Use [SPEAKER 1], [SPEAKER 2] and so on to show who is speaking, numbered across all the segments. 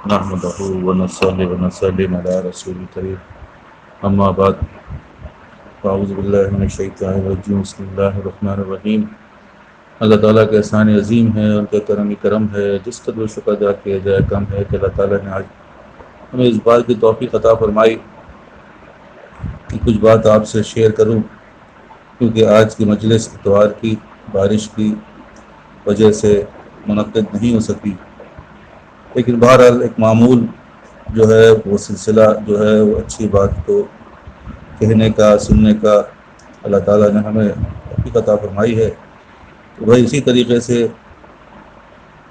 [SPEAKER 1] نحمده ونصلي ونسلم على رسول الكريم اما بعد فاعوذ باللہ من الشیطان الرجیم بسم اللہ الرحمن الرحیم۔ اللہ تعالیٰ کا احسان عظیم ہے، ان کا کرم ہے، جس کا جو شکر ادا کیا جائے کم ہے کہ اللہ تعالیٰ نے آج ہمیں اس بات کی توفیق عطا فرمائی کہ کچھ بات آپ سے شیئر کروں، کیونکہ آج کی مجلس اتوار کی بارش کی وجہ سے منعقد نہیں ہو سکی، لیکن بہرحال ایک معمول جو ہے وہ سلسلہ جو ہے وہ اچھی بات کو کہنے کا سننے کا اللہ تعالیٰ نے ہمیں توفیق عطا فرمائی ہے۔ تو بھائی اسی طریقے سے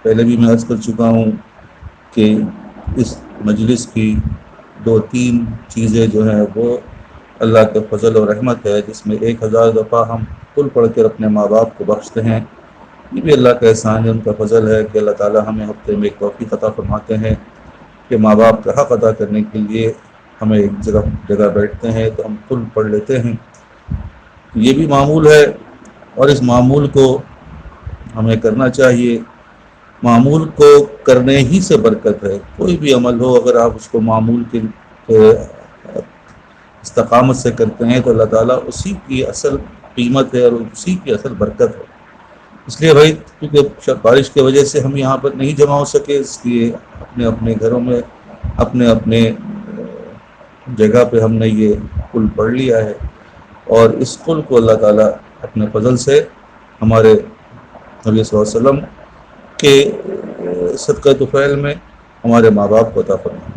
[SPEAKER 1] پہلے بھی میں عرض کر چکا ہوں کہ اس مجلس کی 2-3 چیزیں جو ہیں وہ اللہ کے فضل و رحمت ہے، جس میں 1000 دفعہ ہم کل پڑھ کر اپنے ماں باپ کو بخشتے ہیں، یہ بھی اللہ کا احسان ہے، ان کا فضل ہے کہ اللہ تعالیٰ ہمیں ہفتے میں ایک توفیق عطا فرماتے ہیں کہ ماں باپ کا حق ادا کرنے کے لیے ہمیں ایک جگہ بیٹھتے ہیں تو ہم کل پڑھ لیتے ہیں۔ یہ بھی معمول ہے اور اس معمول کو ہمیں کرنا چاہیے۔ معمول کو کرنے ہی سے برکت ہے، کوئی بھی عمل ہو اگر آپ اس کو معمول کے استقامت سے کرتے ہیں تو اللہ تعالیٰ اسی کی اصل قیمت ہے اور اسی کی اصل برکت ہے۔ اس لیے بھائی کیونکہ بارش کی وجہ سے ہم یہاں پر نہیں جمع ہو سکے، اس لیے اپنے اپنے گھروں میں اپنے اپنے جگہ پہ ہم نے یہ کل پڑھ لیا ہے، اور اس کل کو اللہ تعالیٰ اپنے فضل سے ہمارے نبی صلی اللہ علیہ وسلم کے صدقہ طفیل میں ہمارے ماں باپ کو عطا فرمائے۔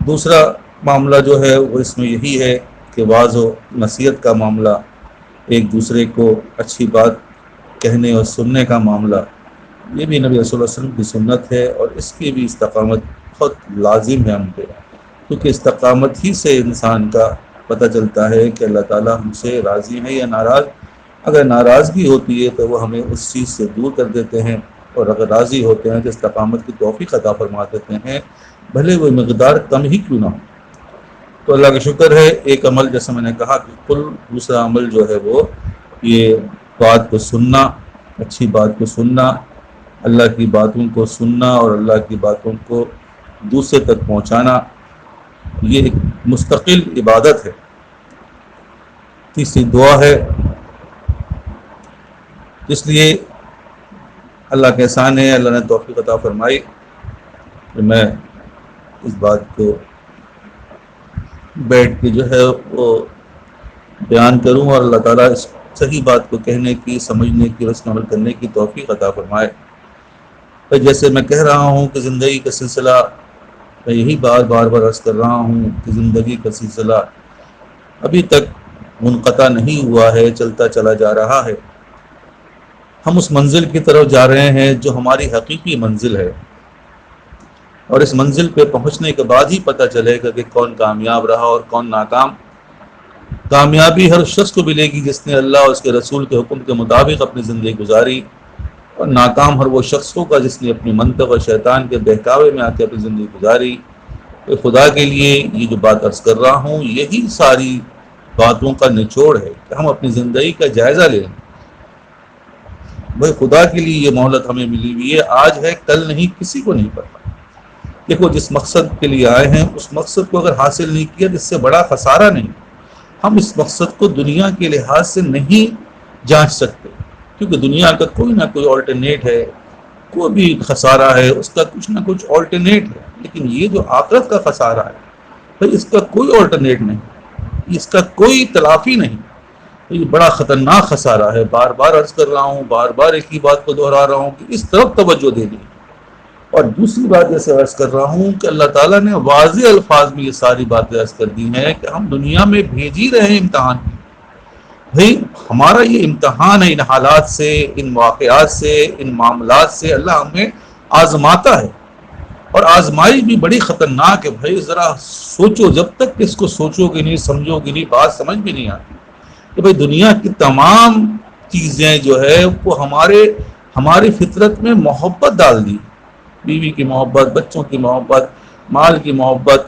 [SPEAKER 1] دوسرا معاملہ جو ہے وہ اس میں یہی ہے کہ واعظ و نصیحت کا معاملہ، ایک دوسرے کو اچھی بات کہنے اور سننے کا معاملہ، یہ بھی نبی صلی اللہ علیہ وسلم کی سنت ہے، اور اس کی بھی استقامت بہت لازم ہے ہم پہ، کیونکہ استقامت ہی سے انسان کا پتہ چلتا ہے کہ اللہ تعالیٰ ہم سے راضی ہے یا ناراض۔ اگر ناراضگی ہوتی ہے تو وہ ہمیں اس چیز سے دور کر دیتے ہیں، اور اگر راضی ہوتے ہیں تو استقامت کی توفیق عطا فرما دیتے ہیں، بھلے وہ مقدار کم ہی کیوں نہ ہو۔ تو اللہ کا شکر ہے، ایک عمل جیسے میں نے کہا بالکل، دوسرا عمل جو ہے وہ یہ بات کو سننا، اچھی بات کو سننا، اللہ کی باتوں کو سننا اور اللہ کی باتوں کو دوسرے تک پہنچانا، یہ ایک مستقل عبادت ہے۔ تیسری دعا ہے، اس لیے اللہ کا احسان ہے، اللہ نے توفیق عطا فرمائی کہ میں اس بات کو بیٹھ کے جو ہے وہ بیان کروں، اور اللہ تعالیٰ اس صحیح بات کو کہنے کی، سمجھنے کی اور اس پر عمل کرنے کی توفیق عطا فرمائے۔ تو جیسے میں کہہ رہا ہوں کہ زندگی کا سلسلہ، میں یہی بار عرض کر رہا ہوں کہ زندگی کا سلسلہ ابھی تک منقطع نہیں ہوا ہے، چلتا چلا جا رہا ہے۔ ہم اس منزل کی طرف جا رہے ہیں جو ہماری حقیقی منزل ہے، اور اس منزل پہ پہنچنے کے بعد ہی پتہ چلے گا کہ کون کامیاب رہا اور کون ناکام۔ کامیابی ہر شخص کو ملے گی جس نے اللہ اور اس کے رسول کے حکم کے مطابق اپنی زندگی گزاری، اور ناکام ہر وہ شخص ہوگا جس نے اپنی منطق اور شیطان کے بہکاوے میں آ کے اپنی زندگی گزاری۔ تو خدا کے لیے یہ جو بات عرض کر رہا ہوں، یہی ساری باتوں کا نچوڑ ہے کہ ہم اپنی زندگی کا جائزہ لیں۔ بھائی خدا کے لیے یہ مہلت ہمیں ملی ہوئی ہے، آج ہے کل نہیں، کسی کو نہیں پتا۔ دیکھو جس مقصد کے لیے آئے ہیں اس مقصد کو اگر حاصل نہیں کیا تو اس سے بڑا خسارہ نہیں۔ ہم اس مقصد کو دنیا کے لحاظ سے نہیں جانچ سکتے، کیونکہ دنیا کا کوئی نہ کوئی آلٹرنیٹ ہے، کوئی بھی خسارہ ہے اس کا کچھ نہ کچھ آلٹرنیٹ ہے، لیکن یہ جو آخرت کا خسارہ ہے بھائی اس کا کوئی آلٹرنیٹ نہیں، اس کا کوئی تلافی نہیں، یہ بڑا خطرناک خسارہ ہے۔ بار عرض کر رہا ہوں، بار ایک ہی بات کو دہرا رہا ہوں کہ اس طرف توجہ دے دیں۔ اور دوسری بات جیسے عرض کر رہا ہوں کہ اللہ تعالیٰ نے واضح الفاظ میں یہ ساری باتیں عرض کر دی ہیں کہ ہم دنیا میں بھیج ہی رہے ہیں امتحان۔ بھائی ہمارا یہ امتحان ہے، ان حالات سے، ان واقعات سے، ان معاملات سے اللہ ہمیں آزماتا ہے، اور آزمائی بھی بڑی خطرناک ہے۔ بھائی ذرا سوچو، جب تک اس کو سوچو گے نہیں، سمجھو گے نہیں، بات سمجھ بھی نہیں آتی کہ بھائی دنیا کی تمام چیزیں جو ہے وہ ہماری فطرت میں محبت ڈال دی، بیوی کی محبت، بچوں کی محبت، مال کی محبت،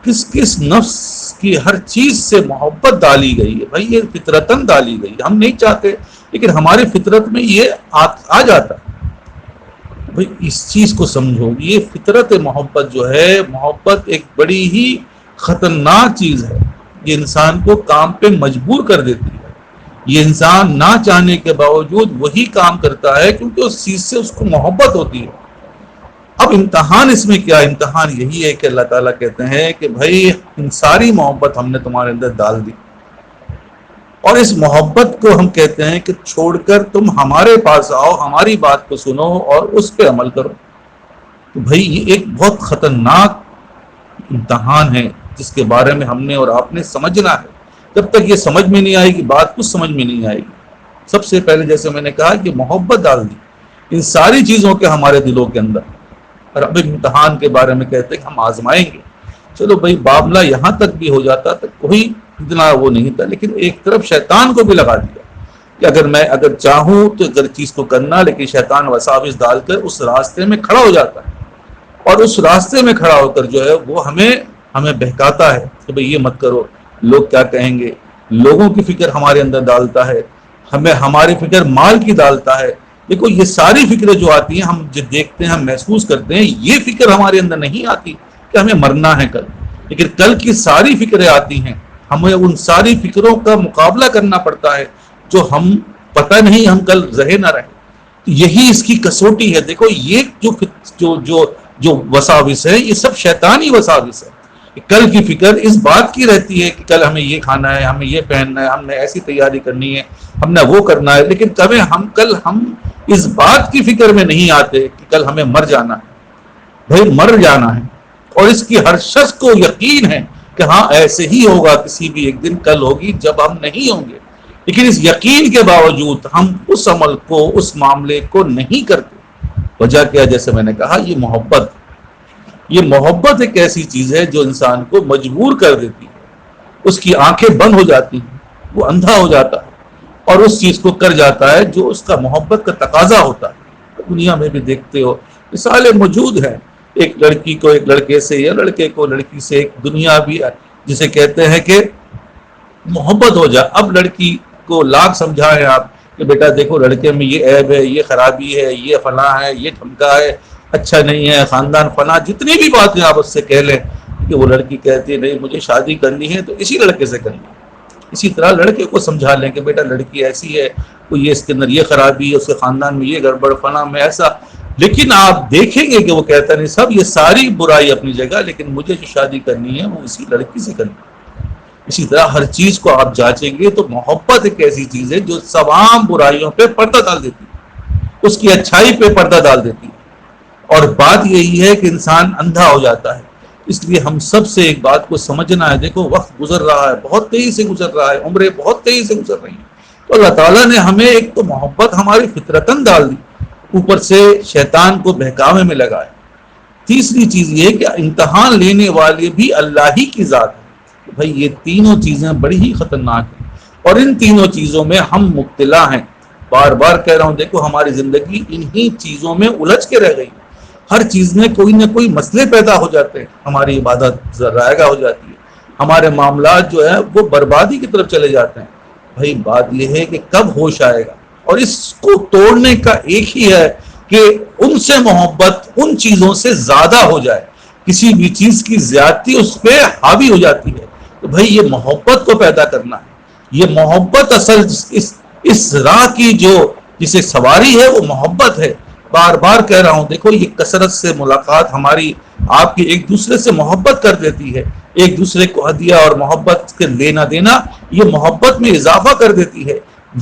[SPEAKER 1] کس نفس کی ہر چیز سے محبت ڈالی گئی ہے۔ بھائی یہ فطرتاً ڈالی گئی، ہم نہیں چاہتے لیکن ہماری فطرت میں یہ آ جاتا ہے۔ بھئی اس چیز کو سمجھو، یہ فطرت محبت جو ہے، محبت ایک بڑی ہی خطرناک چیز ہے، یہ انسان کو کام پہ مجبور کر دیتی ہے، یہ انسان نہ چاہنے کے باوجود وہی کام کرتا ہے کیونکہ اس چیز سے اس کو محبت ہوتی ہے۔ اب امتحان اس میں کیا؟ امتحان یہی ہے کہ اللہ تعالیٰ کہتے ہیں کہ بھائی ان ساری محبت ہم نے تمہارے اندر ڈال دی، اور اس محبت کو ہم کہتے ہیں کہ چھوڑ کر تم ہمارے پاس آؤ، ہماری بات کو سنو اور اس پہ عمل کرو۔ تو بھائی یہ ایک بہت خطرناک امتحان ہے جس کے بارے میں ہم نے اور آپ نے سمجھنا ہے۔ جب تک یہ سمجھ میں نہیں آئے گی، بات کچھ سمجھ میں نہیں آئے گی۔ سب سے پہلے جیسے میں نے کہا کہ محبت ڈال دی ان ساری چیزوں کے ہمارے دلوں کے اندر، اور اب امتحان کے بارے میں کہتے ہیں کہ ہم آزمائیں گے۔ چلو بھائی معاملہ یہاں تک بھی ہو جاتا تو کوئی اتنا وہ نہیں تھا، لیکن ایک طرف شیطان کو بھی لگا دیا کہ اگر چاہوں تو اگر چیز کو کرنا، لیکن شیطان وساوس ڈال کر اس راستے میں کھڑا ہو جاتا ہے، اور اس راستے میں کھڑا ہو کر جو ہے وہ ہمیں بہکاتا ہے کہ بھئی یہ مت کرو، لوگ کیا کہیں گے، لوگوں کی فکر ہمارے اندر ڈالتا ہے، ہماری فکر مال کی ڈالتا ہے۔ دیکھو یہ ساری فکریں جو آتی ہیں، ہم جو دیکھتے ہیں، ہم محسوس کرتے ہیں، یہ فکر ہمارے اندر نہیں آتی کہ ہمیں مرنا ہے کل، لیکن کل کی ساری فکریں آتی ہیں، ہمیں ان ساری فکروں کا مقابلہ کرنا پڑتا ہے جو ہم پتہ نہیں ہم کل رہے نہ رہے۔ یہی اس کی کسوٹی ہے۔ دیکھو یہ جو وساوس ہے، یہ سب شیطانی وساوس ہے۔ کل کی فکر اس بات کی رہتی ہے کہ کل ہمیں یہ کھانا ہے، ہمیں یہ پہننا ہے، ہم نے ایسی تیاری کرنی ہے، ہم نے وہ کرنا ہے، لیکن کل ہم اس بات کی فکر میں نہیں آتے کہ کل ہمیں مر جانا ہے۔ بھائی مر جانا ہے، اور اس کی ہر شخص کو یقین ہے کہ ہاں ایسے ہی ہوگا، کسی بھی ایک دن کل ہوگی جب ہم نہیں ہوں گے، لیکن اس یقین کے باوجود ہم اس عمل کو، اس معاملے کو نہیں کرتے۔ وجہ کیا؟ جیسے میں نے کہا یہ محبت ایک ایسی چیز ہے جو انسان کو مجبور کر دیتی ہے، اس کی آنکھیں بند ہو جاتی ہیں، وہ اندھا ہو جاتا ہے اور اس چیز کو کر جاتا ہے جو اس کا محبت کا تقاضا ہوتا ہے۔ دنیا میں بھی دیکھتے ہو مثالیں موجود ہیں، ایک لڑکی کو ایک لڑکے سے، یا لڑکے کو لڑکی سے، ایک دنیا بھی جسے کہتے ہیں کہ محبت ہو جائے۔ اب لڑکی کو لاکھ سمجھائیں آپ کہ بیٹا دیکھو لڑکے میں یہ عیب ہے، یہ خرابی ہے، یہ فلاں ہے، یہ ٹھمکا ہے، اچھا نہیں ہے، خاندان فلاں، جتنی بھی باتیں آپ اس سے کہہ لیں، کہ وہ لڑکی کہتی ہے نہیں مجھے شادی کرنی ہے تو اسی لڑکے سے کرنی ہے۔ اسی طرح لڑکے کو سمجھا لیں کہ بیٹا لڑکی ایسی ہے، کوئی یہ اس کے اندر یہ خرابی ہے، اس کے خاندان میں یہ گڑبڑ، فلاں میں ایسا، لیکن آپ دیکھیں گے کہ وہ کہتا نہیں سب یہ ساری برائی اپنی جگہ، لیکن مجھے جو شادی کرنی ہے وہ اسی لڑکی سے کرنی ہے۔ اسی طرح ہر چیز کو آپ جانچیں گے تو محبت ایک ایسی چیز ہے جو تمام برائیوں پہ پردہ ڈال دیتی ہے، اس کی اچھائی پہ پردہ ڈال دیتی ہے، اور بات یہی ہے کہ انسان اندھا ہو جاتا ہے۔ اس لیے ہم سب سے ایک بات کو سمجھنا ہے، دیکھو وقت گزر رہا ہے، بہت تیزی سے گزر رہا ہے، عمریں بہت تیزی سے گزر رہی ہیں، تو اللہ تعالیٰ نے ہمیں ایک تو محبت ہماری فطرتاً ڈال دی، اوپر سے شیطان کو بہکاوے میں لگائے۔ تیسری چیز یہ کہ امتحان لینے والے بھی اللہ ہی کی ذات ہے۔ بھائی یہ تینوں چیزیں بڑی ہی خطرناک ہیں، اور ان تینوں چیزوں میں ہم مبتلا ہیں۔ بار بار کہہ رہا ہوں، دیکھو ہماری زندگی انہی چیزوں میں الجھ کے رہ گئی، ہر چیز میں کوئی نہ کوئی مسئلے پیدا ہو جاتے ہیں، ہماری عبادت ذرائع ہو جاتی ہے، ہمارے معاملات جو ہے وہ بربادی کی طرف چلے جاتے ہیں۔ بھائی بات یہ ہے کہ کب ہوش آئے گا، اور اس کو توڑنے کا ایک ہی ہے کہ ان سے محبت ان چیزوں سے زیادہ ہو جائے، کسی بھی چیز کی زیادتی اس پہ حاوی ہو جاتی ہے۔ تو بھائی یہ محبت کو پیدا کرنا ہے، یہ محبت اصل اس راہ کی جو جسے سواری ہے وہ محبت ہے۔ بار بار کہہ رہا ہوں، دیکھو یہ کثرت سے ملاقات ہماری آپ کی ایک دوسرے سے محبت کر دیتی ہے، ایک دوسرے کو ہدیہ اور محبت کے لینا دینا یہ محبت میں اضافہ کر دیتی ہے۔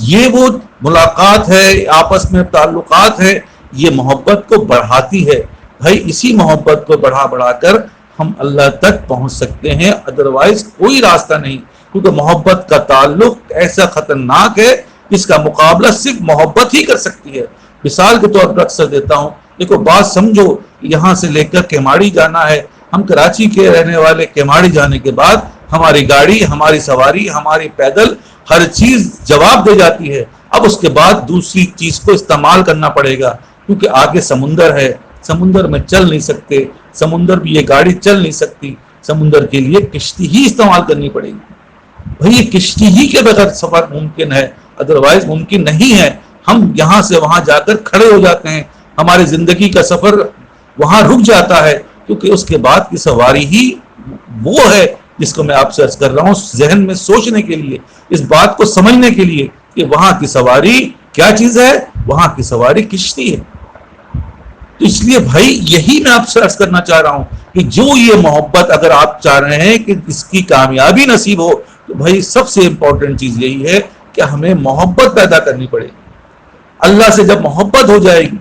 [SPEAKER 1] یہ وہ ملاقات ہے، آپس میں تعلقات ہے، یہ محبت کو بڑھاتی ہے۔ بھائی اسی محبت کو بڑھا کر ہم اللہ تک پہنچ سکتے ہیں، ادروائز کوئی راستہ نہیں، کیونکہ محبت کا تعلق ایسا خطرناک ہے جس کا مقابلہ صرف محبت ہی کر سکتی ہے۔ مثال کے طور پر اکثر دیتا ہوں، دیکھو بات سمجھو، یہاں سے لے کر کیماڑی جانا ہے، ہم کراچی کے رہنے والے کیماڑی جانے کے بعد ہماری گاڑی، ہماری سواری، ہماری پیدل ہر چیز جواب دے جاتی ہے۔ اب اس کے بعد دوسری چیز کو استعمال کرنا پڑے گا، کیونکہ آگے سمندر ہے، سمندر میں چل نہیں سکتے، سمندر بھی یہ گاڑی چل نہیں سکتی، سمندر کے لیے کشتی ہی استعمال کرنی پڑے گی۔ بھئی یہ کشتی ہی کے بغیر سفر ممکن ہے، ادروائز ممکن نہیں ہے۔ ہم یہاں سے وہاں جا کر کھڑے ہو جاتے ہیں، ہماری زندگی کا سفر وہاں رک جاتا ہے، کیونکہ اس کے بعد کی سواری ہی وہ ہے جس کو میں آپ سے عرض کر رہا ہوں، ذہن میں سوچنے کے لیے، اس بات کو سمجھنے کے لیے کہ وہاں کی سواری کیا چیز ہے، وہاں کی سواری کشتی ہے۔ تو اس لیے بھائی یہی میں آپ سے عرض کرنا چاہ رہا ہوں کہ جو یہ محبت اگر آپ چاہ رہے ہیں کہ اس کی کامیابی نصیب ہو، تو بھائی سب سے امپورٹنٹ چیز یہی ہے کہ ہمیں محبت پیدا کرنی پڑے گی۔ اللہ سے جب محبت ہو جائے گی،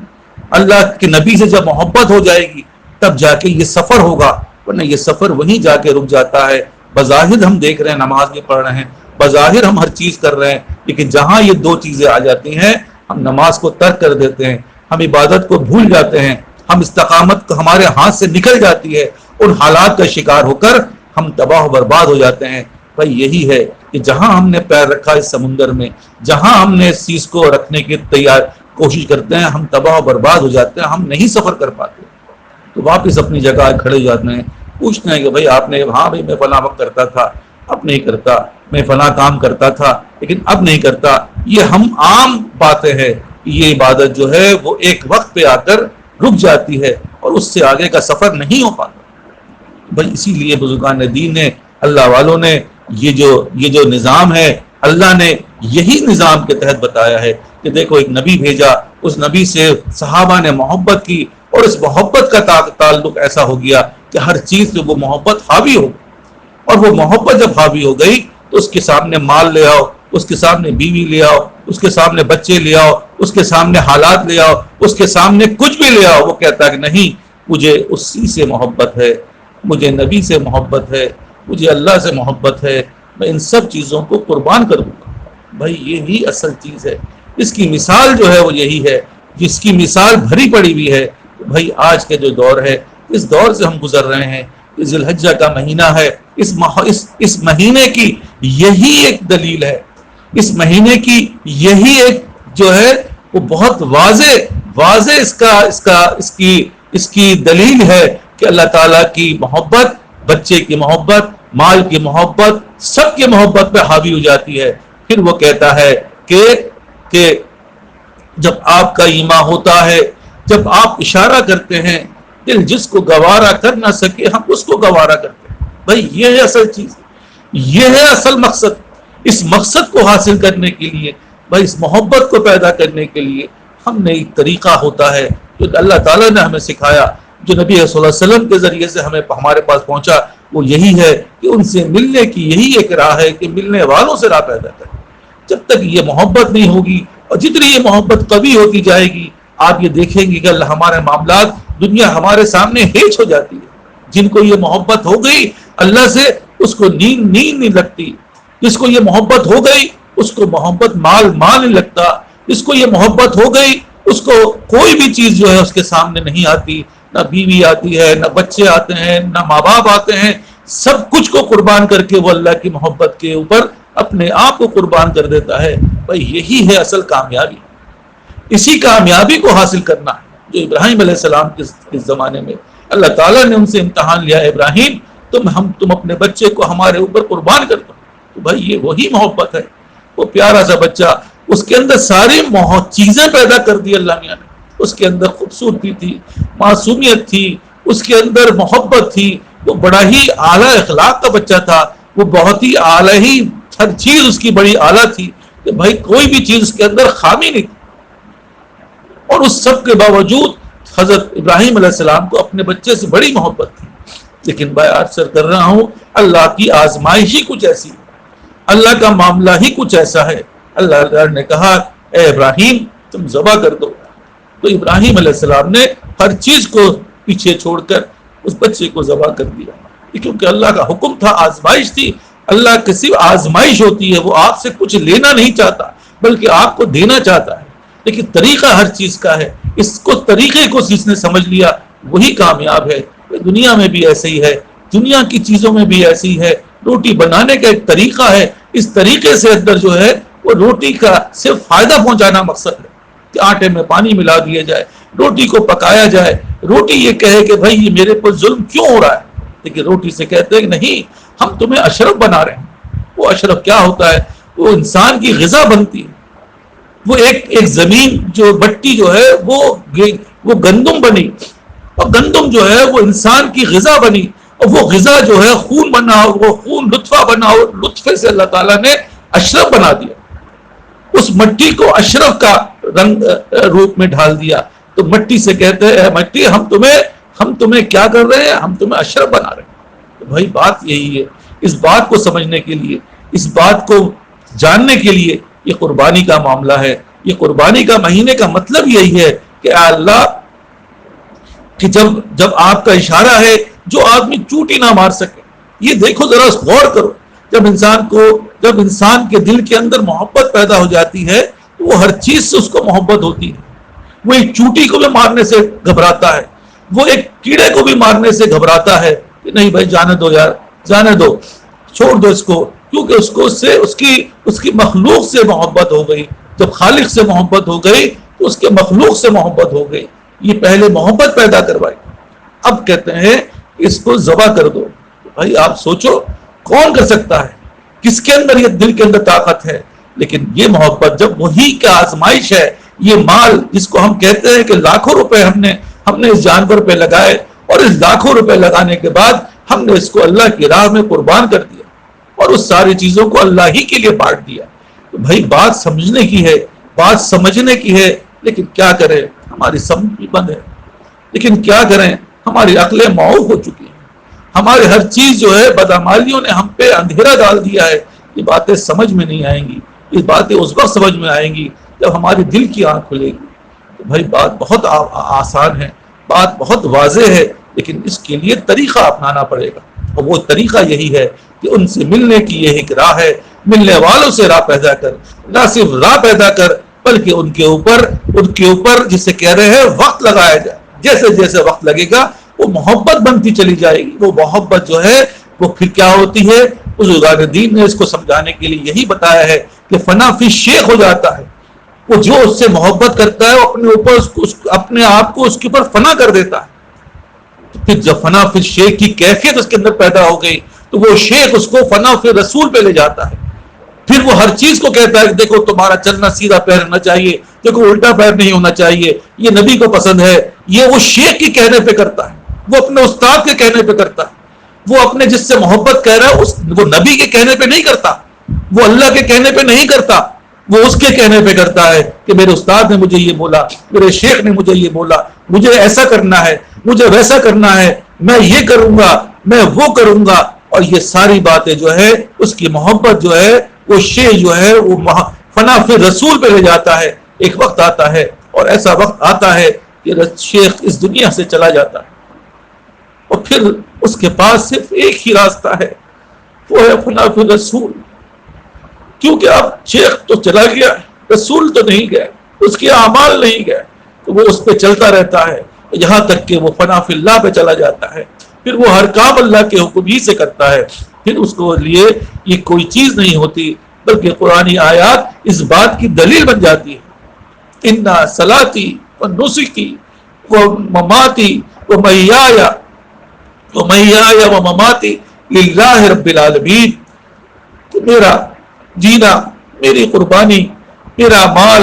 [SPEAKER 1] اللہ کے نبی سے جب محبت ہو جائے گی، تب جا کے یہ سفر ہوگا، ورنہ یہ سفر وہیں جا کے رک جاتا ہے۔ بظاہر ہم دیکھ رہے ہیں، نماز بھی پڑھ رہے ہیں، بظاہر ہم ہر چیز کر رہے ہیں، لیکن جہاں یہ دو چیزیں آ جاتی ہیں، ہم نماز کو ترک کر دیتے ہیں، ہم عبادت کو بھول جاتے ہیں، ہم استقامت ہمارے ہاتھ سے نکل جاتی ہے، ان حالات کا شکار ہو کر ہم تباہ و برباد ہو جاتے ہیں۔ بھائی یہی ہے کہ جہاں ہم نے پیر رکھا اس سمندر میں، جہاں ہم نے اس چیز کو رکھنے کی کوشش کرتے ہیں، ہم تباہ و برباد ہو جاتے ہیں، ہم نہیں سفر کر پاتے، تو واپس اپنی جگہ کھڑے ہو جاتے ہیں، پوچھتے ہیں کہ بھائی آپ نے، ہاں بھائی میں فلاں وقت کرتا تھا، اب نہیں کرتا، میں فلاں کام کرتا تھا لیکن اب نہیں کرتا۔ یہ ہم عام باتیں ہیں، یہ عبادت جو ہے وہ ایک وقت پہ آ کر رک جاتی ہے اور اس سے آگے کا سفر نہیں ہو پاتا۔ بھائی اسی لیے بزرگان دین نے، اللہ والوں نے یہ جو نظام ہے، اللہ نے یہی نظام کے تحت بتایا ہے کہ دیکھو ایک نبی بھیجا، اس نبی سے صحابہ نے محبت کی، اور اس محبت کا تعلق ایسا ہو گیا کہ ہر چیز پہ وہ محبت حاوی ہو، اور وہ محبت جب حاوی ہو گئی تو اس کے سامنے مال لے آؤ، اس کے سامنے بیوی لے آؤ، اس کے سامنے بچے لے آؤ، اس کے سامنے حالات لے آؤ، اس کے سامنے کچھ بھی لے آؤ، وہ کہتا ہے کہ نہیں، مجھے اسی سے محبت ہے، مجھے نبی سے محبت ہے، مجھے اللہ سے محبت ہے، میں ان سب چیزوں کو قربان کر دوں گا۔ بھائی یہی اصل چیز ہے، اس کی مثال جو ہے وہ یہی ہے، جس کی مثال بھری پڑی ہوئی ہے۔ بھائی آج کے جو دور ہے، اس دور سے ہم گزر رہے ہیں، ذی الحجہ کا مہینہ ہے، اس مہینے کی یہی ایک دلیل ہے، اس مہینے کی یہی ایک جو ہے وہ بہت واضح اس کی دلیل ہے کہ اللہ تعالیٰ کی محبت، بچے کی محبت، مال کی محبت، سب کی محبت پہ حاوی ہو جاتی ہے۔ پھر وہ کہتا ہے کہ جب آپ کا ایما ہوتا ہے، جب آپ اشارہ کرتے ہیں، دل جس کو گوارا کر نہ سکے ہم اس کو گوارا کرتے ہیں۔ بھائی یہ ہے اصل چیز، یہ ہے اصل مقصد۔ اس مقصد کو حاصل کرنے کے لیے، بھائی اس محبت کو پیدا کرنے کے لیے ہم نے ایک طریقہ ہوتا ہے جو اللہ تعالیٰ نے ہمیں سکھایا، جو نبی صلی اللہ علیہ وسلم کے ذریعے سے ہمارے پاس پہنچا، وہ یہی ہے کہ ان سے ملنے کی یہی ایک راہ ہے کہ ملنے والوں سے راہ پیدا کریں۔ جب تک یہ محبت نہیں ہوگی، اور جتنی یہ محبت قوی ہوتی جائے گی، آپ یہ دیکھیں گے کہ اللہ ہمارے معاملات، دنیا ہمارے سامنے ہیچ ہو جاتی ہے۔ جن کو یہ محبت ہو گئی اللہ سے، اس کو نیند نہیں لگتی۔ جس کو یہ محبت ہو گئی اس کو محبت مال نہیں لگتا۔ جس کو یہ محبت ہو گئی اس کو کوئی بھی چیز جو ہے اس کے سامنے نہیں آتی، نہ بیوی آتی ہے، نہ بچے آتے ہیں، نہ ماں باپ آتے ہیں، سب کچھ کو قربان کر کے وہ اللہ کی محبت کے اوپر اپنے آپ کو قربان کر دیتا ہے۔ بھائی یہی ہے اصل کامیابی، اسی کامیابی کو حاصل کرنا جو ابراہیم علیہ السلام کے زمانے میں اللہ تعالیٰ نے ان سے امتحان لیا، ابراہیم تم اپنے بچے کو ہمارے اوپر قربان کر دو۔ تو بھائی یہ وہی محبت ہے، وہ پیارا سا بچہ، اس کے اندر ساری چیزیں پیدا کر دی اللہ میاں نے، اس کے اندر خوبصورتی تھی، معصومیت تھی، اس کے اندر محبت تھی، وہ بڑا ہی اعلیٰ اخلاق کا بچہ تھا، وہ بہت ہی اعلیٰ ہی، ہر چیز اس کی بڑی اعلیٰ تھی کہ بھائی کوئی بھی چیز اس کے اندر خامی نہیں تھی۔ اور اس سب کے باوجود حضرت ابراہیم علیہ السلام کو اپنے بچے سے بڑی محبت تھی۔ لیکن بھائی عرض کر رہا ہوں، اللہ کی آزمائش ہی کچھ ایسی ہے، اللہ کا معاملہ ہی کچھ ایسا ہے۔ اللہ نے کہا اے ابراہیم تم ذبح کر دو، تو ابراہیم علیہ السلام نے ہر چیز کو پیچھے چھوڑ کر اس بچے کو ذبح کر دیا، کیونکہ اللہ کا حکم تھا، آزمائش تھی۔ اللہ کی صرف آزمائش ہوتی ہے، وہ آپ سے کچھ لینا نہیں چاہتا بلکہ آپ کو دینا چاہتا ہے، لیکن طریقہ ہر چیز کا ہے۔ اس کو طریقے کو جس نے سمجھ لیا وہی کامیاب ہے۔ دنیا میں بھی ایسے ہی ہے، دنیا کی چیزوں میں بھی ایسی ہے۔ روٹی بنانے کا ایک طریقہ ہے، اس طریقے سے اندر جو ہے وہ روٹی کا صرف فائدہ پہنچانا مقصد ہے کہ آٹے میں پانی ملا دیا جائے، روٹی کو پکایا جائے، روٹی یہ کہے کہ بھائی یہ میرے پر ظلم کیوں ہو رہا ہے، لیکن روٹی سے کہتے ہیں کہ نہیں ہم تمہیں اشرف بنا رہے ہیں۔ وہ اشرف کیا ہوتا ہے؟ وہ انسان کی غذا بنتی ہے، وہ ایک زمین جو مٹی جو ہے وہ وہ گندم بنی، اور گندم جو ہے وہ انسان کی غذا بنی، اور وہ غذا جو ہے خون بنا، اور وہ خون لطفہ بنا، اور لطفے سے اللہ تعالیٰ نے اشرف بنا دیا، اس مٹی کو اشرف کا رنگ روپ میں ڈھال دیا. تو مٹی سے کہتے ہیں مٹی ہم تمہیں کیا کر رہے ہیں، ہم تمہیں اشرف بنا رہے ہیں. تو بھائی بات یہی ہے. اس بات کو سمجھنے کے لیے، اس بات کو جاننے کے لیے یہ قربانی کا معاملہ ہے. یہ قربانی کا مہینے کا مطلب یہی ہے کہ اللہ کہ جب آپ کا اشارہ ہے جو آدمی چوٹی نہ مار سکے. یہ دیکھو ذرا غور کرو، جب انسان کے دل کے اندر محبت پیدا ہو جاتی ہے تو وہ ہر چیز سے اس کو محبت ہوتی ہے. وہ ایک چوٹی کو بھی مارنے سے گھبراتا ہے، وہ ایک کیڑے کو بھی مارنے سے گھبراتا ہے کہ نہیں بھائی جانے دو یار، جانے دو، چھوڑ دو اس کو، کیونکہ اس کو اس کی مخلوق سے محبت ہو گئی. جب خالق سے محبت ہو گئی تو اس کے مخلوق سے محبت ہو گئی. یہ پہلے محبت پیدا کروائی، اب کہتے ہیں اس کو ذبح کر دو. بھائی آپ سوچو کون کر سکتا ہے، کس کے اندر یہ دل کے اندر طاقت ہے. لیکن یہ محبت جب وہی کا آزمائش ہے، یہ مال جس کو ہم کہتے ہیں کہ لاکھوں روپے ہم نے اس جانور پہ لگائے، اور اس لاکھوں روپے لگانے کے بعد ہم نے اس کو اللہ کی راہ میں قربان کر دیا اور اس ساری چیزوں کو اللہ ہی کے لیے بانٹ دیا. تو بھائی بات سمجھنے کی ہے، بات سمجھنے کی ہے، لیکن کیا کریں ہماری سمجھ بھی بند ہے. لیکن کیا کریں ہماری عقلیں معوف ہو چکی ہیں، ہماری ہر چیز جو ہے بدعمالیوں نے ہم پہ اندھیرا ڈال دیا ہے. یہ باتیں سمجھ میں نہیں آئیں گی، یہ باتیں اس وقت سمجھ میں آئیں گی جب ہماری دل کی آنکھ کھلے گی. تو بھائی بات بہت آسان ہے، بات بہت واضح ہے، لیکن اس کے لیے طریقہ اپنانا پڑے گا. اور وہ طریقہ یہی ہے کہ ان سے ملنے کی یہ ایک راہ ہے. ملنے والوں سے راہ پیدا کر، نہ صرف راہ پیدا کر بلکہ ان کے اوپر جسے کہہ رہے ہیں وقت لگایا جائے. جیسے جیسے وقت لگے گا وہ محبت بنتی چلی جائے گی. وہ محبت جو ہے وہ پھر کیا ہوتی ہے، بزرگان دین نے اس کو سمجھانے کے لیے یہی بتایا ہے کہ فنا فی شیخ ہو جاتا ہے. وہ جو اس سے محبت کرتا ہے وہ اپنے آپ کو اس کے اوپر فنا کر دیتا ہے. تو پھر جب فنا فی شیخ کی کیفیت اس کے اندر پیدا ہو گئی تو وہ شیخ اس کو فنا فی رسول پہ لے جاتا ہے. پھر وہ ہر چیز کو کہتا ہے کہ دیکھو تمہارا چلنا سیدھا پیر ہونا چاہیے، دیکھو الٹا پیر نہیں ہونا چاہیے، یہ نبی کو پسند ہے. یہ وہ شیخ کے کہنے پہ کرتا ہے، وہ اپنے استاد کے کہنے پہ کرتا ہے. وہ اپنے جس سے محبت کہہ رہا ہے وہ نبی کے کہنے پہ نہیں کرتا، وہ اللہ کے کہنے پہ نہیں کرتا، وہ اس کے کہنے پہ کرتا ہے کہ میرے استاد نے مجھے یہ بولا، میرے شیخ نے مجھے یہ بولا، مجھے ایسا کرنا ہے، مجھے ویسا کرنا ہے، میں یہ کروں گا، میں وہ کروں گا. اور یہ ساری باتیں جو ہے اس کی محبت جو ہے وہ شیخ جو ہے وہ فنا فی رسول پہ لے جاتا ہے. ایک وقت آتا ہے اور ایسا وقت آتا ہے کہ شیخ اس دنیا سے چلا جاتا ہے اور پھر اس کے پاس صرف ایک ہی راستہ ہے، وہ ہے فنا فی رسول. کیونکہ اب شیخ تو چلا گیا، رسول تو نہیں گئے، اس کے اعمال نہیں گئے، تو وہ اس پہ چلتا رہتا ہے یہاں تک کہ وہ فنا فی اللہ پہ چلا جاتا ہے. پھر وہ ہر کام اللہ کے حکم ہی سے کرتا ہے. پھر اس کو لیے یہ کوئی چیز نہیں ہوتی بلکہ قرآنی آیات اس بات کی دلیل بن جاتی ہے. اِنَّ صَلَاتِي وَنُسُكِي وَمَمَاتِي وَمَحْيَايَ وَمَمَاتِي لِلَّهِ رَبِّ الْعَالَمِينَ. کہ میرا جینا، میری قربانی، میرا مال،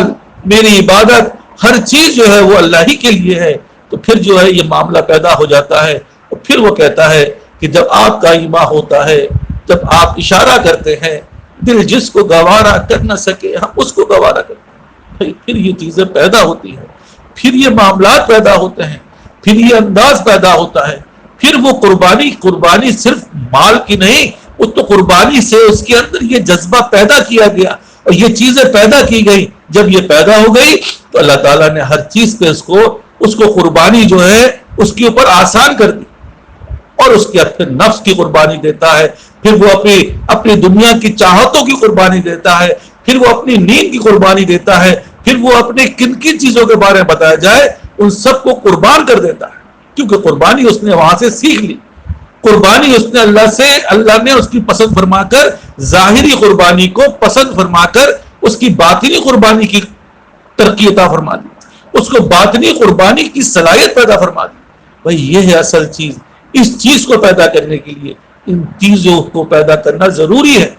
[SPEAKER 1] میری عبادت، ہر چیز جو ہے وہ اللہ ہی کے لیے ہے. تو پھر جو ہے یہ معاملہ پیدا ہو جاتا ہے. اور پھر وہ کہتا ہے کہ جب آپ کا ایما ہوتا ہے، جب آپ اشارہ کرتے ہیں، دل جس کو گوارا کر نہ سکے ہم اس کو گوارا کرتے ہیں. پھر یہ چیزیں پیدا ہوتی ہیں، پھر یہ معاملات پیدا ہوتے ہیں، پھر یہ انداز پیدا ہوتا ہے. پھر وہ قربانی صرف مال کی نہیں، وہ تو قربانی سے اس کے اندر یہ جذبہ پیدا کیا گیا اور یہ چیزیں پیدا کی گئی. جب یہ پیدا ہو گئی تو اللہ تعالیٰ نے ہر چیز پہ اس کو قربانی جو ہے اس کے اوپر آسان کر دی اور اس کے اپنے نفس کی قربانی دیتا ہے. پھر وہ اپنی دنیا کی چاہتوں کی قربانی دیتا ہے، پھر وہ اپنی نیند کی قربانی دیتا ہے، پھر وہ اپنے کن کن چیزوں کے بارے میں بتایا جائے ان سب کو قربان کر دیتا ہے. کیونکہ قربانی اس نے وہاں سے سیکھ لی. قربانی اس نے اللہ نے اس کی پسند فرما کر ظاہری قربانی کو پسند فرما کر اس کی باطنی قربانی کی ترقی عطا فرما دی، اس کو باطنی قربانی کی صلاحیت پیدا فرما دی. بھائی یہ ہے اصل چیز. اس چیز کو پیدا کرنے کے لیے ان چیزوں کو پیدا کرنا ضروری ہے،